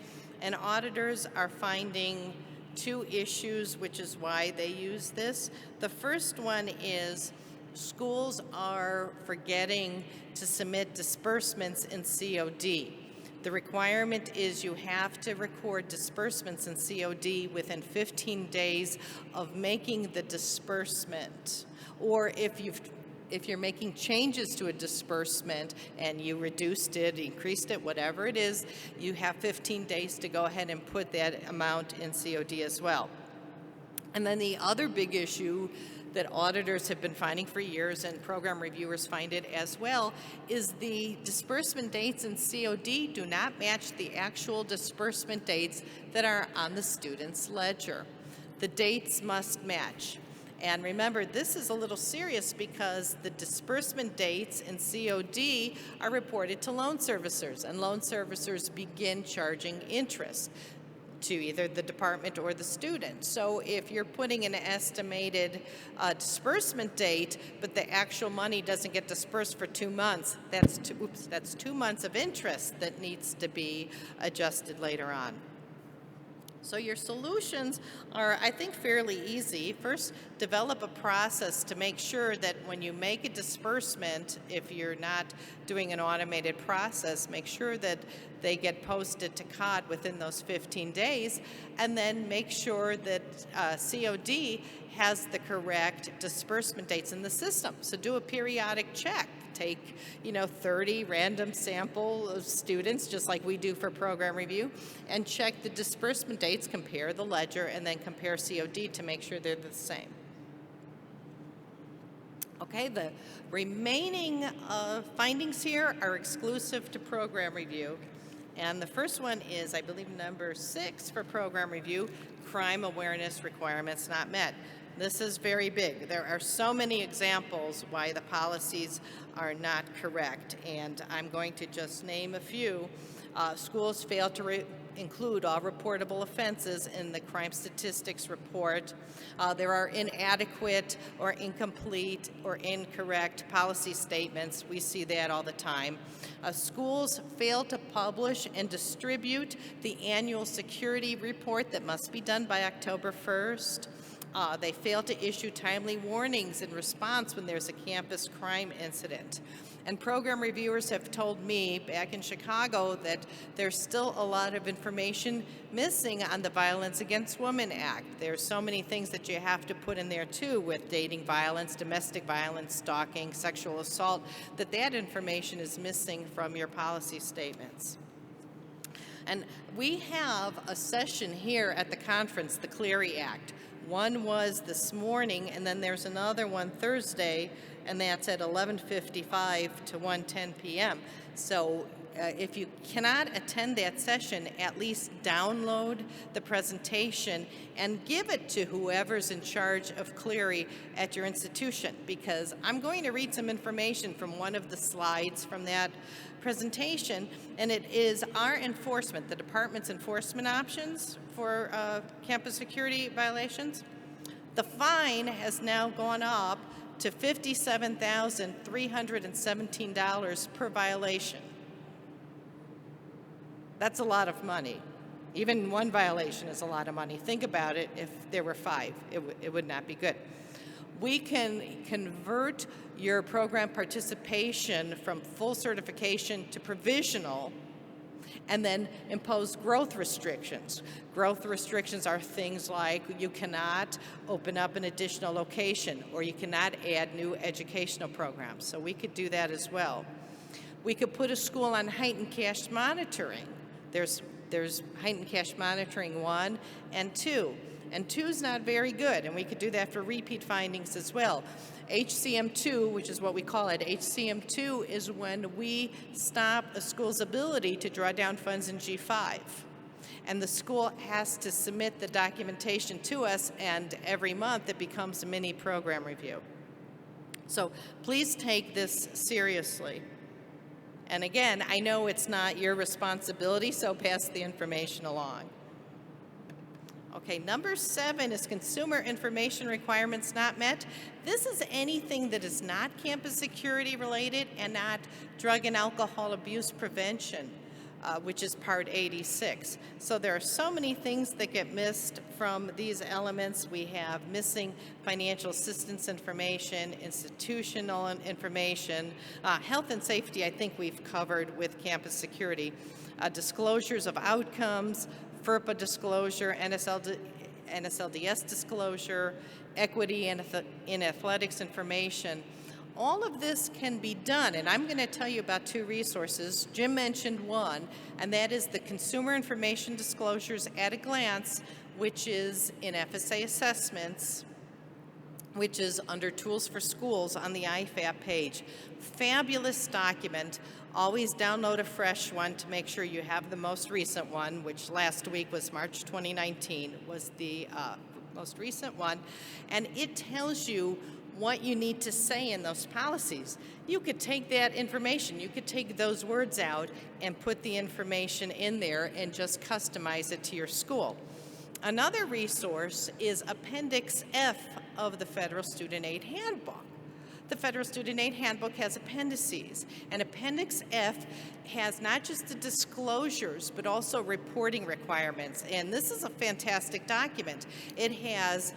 And auditors are finding 2 issues, which is why they use this. The first one is schools are forgetting to submit disbursements in COD. The requirement is you have to record disbursements in COD within 15 days of making the disbursement. Or if you're making changes to a disbursement and you reduced it, increased it, whatever it is, you have 15 days to go ahead and put that amount in COD as well. And then the other big issue that auditors have been finding for years, and program reviewers find it as well, is the disbursement dates in COD do not match the actual disbursement dates that are on the student's ledger. The dates must match. And remember, this is a little serious because the disbursement dates in COD are reported to loan servicers, and loan servicers begin charging interest to either the department or the student. So if you're putting an estimated disbursement date, but the actual money doesn't get dispersed for 2 months, that's 2 months of interest that needs to be adjusted later on. So your solutions are, I think, fairly easy. First, develop a process to make sure that when you make a disbursement, if you're not doing an automated process, make sure that they get posted to COD within those 15 days, and then make sure that COD has the correct disbursement dates in the system. So do a periodic check. Take, 30 random sample of students, just like we do for program review, and check the disbursement dates, compare the ledger, and then compare COD to make sure they're the same. Okay, the remaining findings here are exclusive to program review. And the first one is, I believe, number 6 for program review, crime awareness requirements not met. This is very big. There are so many examples why the policies are not correct, and I'm going to just name a few. Schools fail to include all reportable offenses in the crime statistics report. There are inadequate or incomplete or incorrect policy statements. We see that all the time. Schools fail to publish and distribute the annual security report that must be done by October 1st. They fail to issue timely warnings in response when there's a campus crime incident. And program reviewers have told me back in Chicago that there's still a lot of information missing on the Violence Against Women Act. There's so many things that you have to put in there too, with dating violence, domestic violence, stalking, sexual assault, that information is missing from your policy statements. And we have a session here at the conference, the Clery Act. One was this morning, and then there's another one Thursday, and that's at 11:55 to 1:10 p.m. So if you cannot attend that session, at least download the presentation and give it to whoever's in charge of Clery at your institution, because I'm going to read some information from one of the slides from that presentation, and it is our enforcement, the department's enforcement options for campus security violations. The fine has now gone up to $57,317 per violation. That's a lot of money. Even one violation is a lot of money. Think about it, if there were 5, it would not be good. We can convert your program participation from full certification to provisional, and then impose growth restrictions. Growth restrictions are things like you cannot open up an additional location, or you cannot add new educational programs. So we could do that as well. We could put a school on heightened cash monitoring. There's heightened cash monitoring 1 and 2. And 2 is not very good, and we could do that for repeat findings as well. HCM2, which is what we call it, HCM2 is when we stop a school's ability to draw down funds in G5. And the school has to submit the documentation to us, and every month it becomes a mini program review. So please take this seriously. And again, I know it's not your responsibility, so pass the information along. Okay, number 7 is consumer information requirements not met. This is anything that is not campus security related and not drug and alcohol abuse prevention, which is part 86. So there are so many things that get missed from these elements. We have missing financial assistance information, institutional information, health and safety I think we've covered with campus security, disclosures of outcomes, FERPA disclosure, NSLDS disclosure, equity in athletics information. All of this can be done, and I'm going to tell you about 2 resources. Jim mentioned one, and that is the Consumer Information Disclosures at a Glance, which is in FSA Assessments, which is under Tools for Schools on the IFAP page. Fabulous document. Always download a fresh one to make sure you have the most recent one, which last week was March 2019, was the most recent one. And it tells you what you need to say in those policies. You could take that information, you could take those words out and put the information in there and just customize it to your school. Another resource is Appendix F of the Federal Student Aid Handbook. The Federal Student Aid Handbook has appendices, and Appendix F has not just the disclosures, but also reporting requirements. And this is a fantastic document. It has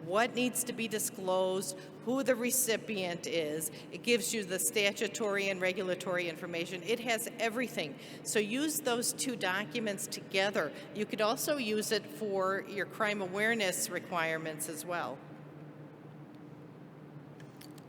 what needs to be disclosed, who the recipient is. It gives you the statutory and regulatory information. It has everything. So use those two documents together. You could also use it for your crime awareness requirements as well.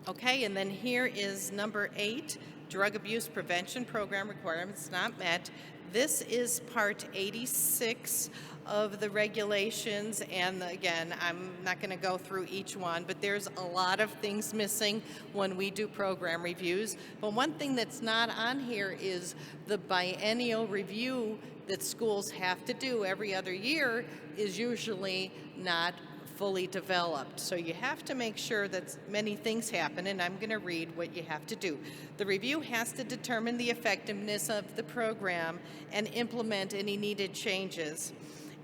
Okay, and then here is number 8, drug abuse prevention program requirements not met. This is part 86 of the regulations, and again, I'm not going to go through each one, but there's a lot of things missing when we do program reviews. But one thing that's not on here is the biennial review that schools have to do every other year is usually not fully developed. So you have to make sure that many things happen, and I'm going to read what you have to do. The review has to determine the effectiveness of the program and implement any needed changes.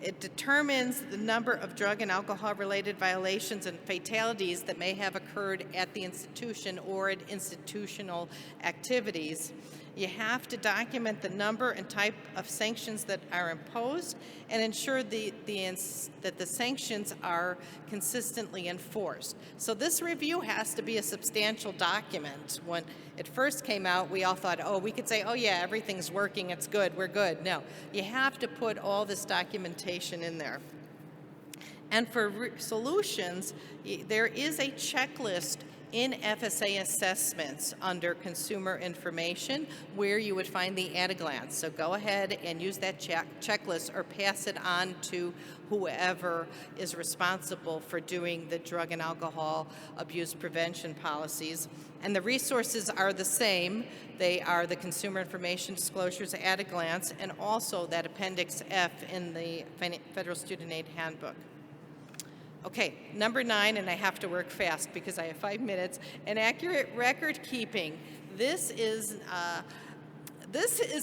It determines the number of drug and alcohol-related violations and fatalities that may have occurred at the institution or at institutional activities. You have to document the number and type of sanctions that are imposed and ensure that the sanctions are consistently enforced. So this review has to be a substantial document. When it first came out, we all thought, oh, we could say, oh yeah, everything's working, it's good, we're good. No, you have to put all this documentation in there. And for solutions, there is a checklist in FSA assessments under consumer information where you would find the at-a-glance. So go ahead and use that checklist or pass it on to whoever is responsible for doing the drug and alcohol abuse prevention policies. And the resources are the same. They are the consumer information disclosures at a glance and also that Appendix F in the Federal Student Aid Handbook. Okay, number 9, and I have to work fast because I have 5 minutes, inaccurate record keeping. This is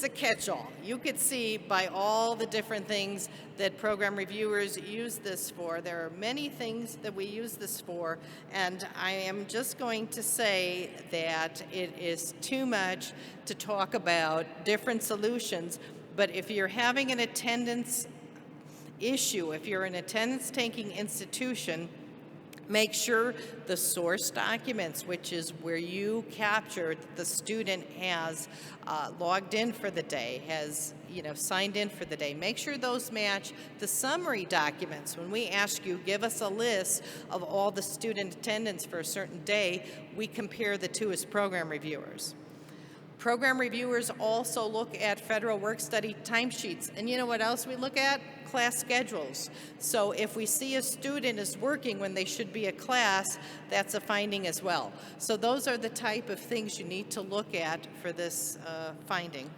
a catch-all. You could see by all the different things that program reviewers use this for. There are many things that we use this for, and I am just going to say that it is too much to talk about different solutions, but if you're having an attendance issue, if you're an attendance-taking institution, make sure the source documents, which is where you capture the student has logged in for the day, has signed in for the day. Make sure those match the summary documents. When we ask you, give us a list of all the student attendance for a certain day, we compare the two as program reviewers. Program reviewers also look at federal work-study timesheets. And you know what else we look at? Class schedules. So if we see a student is working when they should be at class, that's a finding as well. So those are the type of things you need to look at for this finding.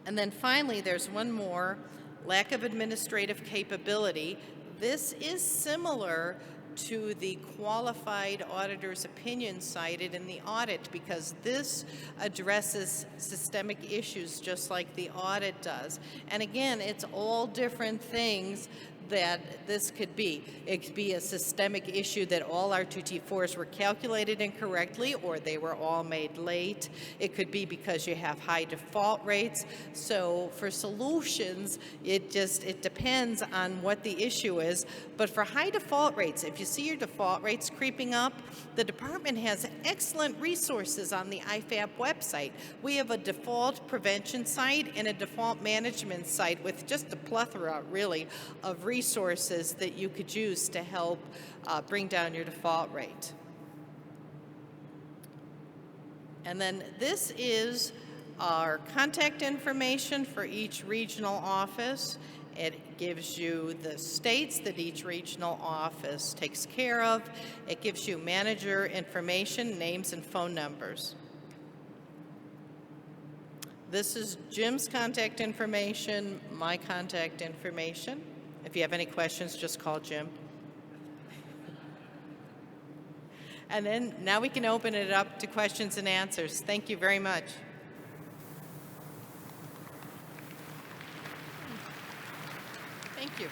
And then finally, there's one more, lack of administrative capability. This is similar to the qualified auditor's opinion cited in the audit because this addresses systemic issues just like the audit does. And again, it's all different things that this could be. It could be a systemic issue that all our 2T4s were calculated incorrectly or they were all made late. It could be because you have high default rates. So for solutions, it depends on what the issue is. But for high default rates, if you see your default rates creeping up, the department has excellent resources on the IFAP website. We have a default prevention site and a default management site with just a plethora, really, of resources that you could use to help bring down your default rate. And then this is our contact information for each regional office. It gives you the states that each regional office takes care of. It gives you manager information, names and phone numbers. This is Jim's contact information, my contact information. If you have any questions, just call Jim. And then now we can open it up to questions and answers. Thank you very much. Thank you.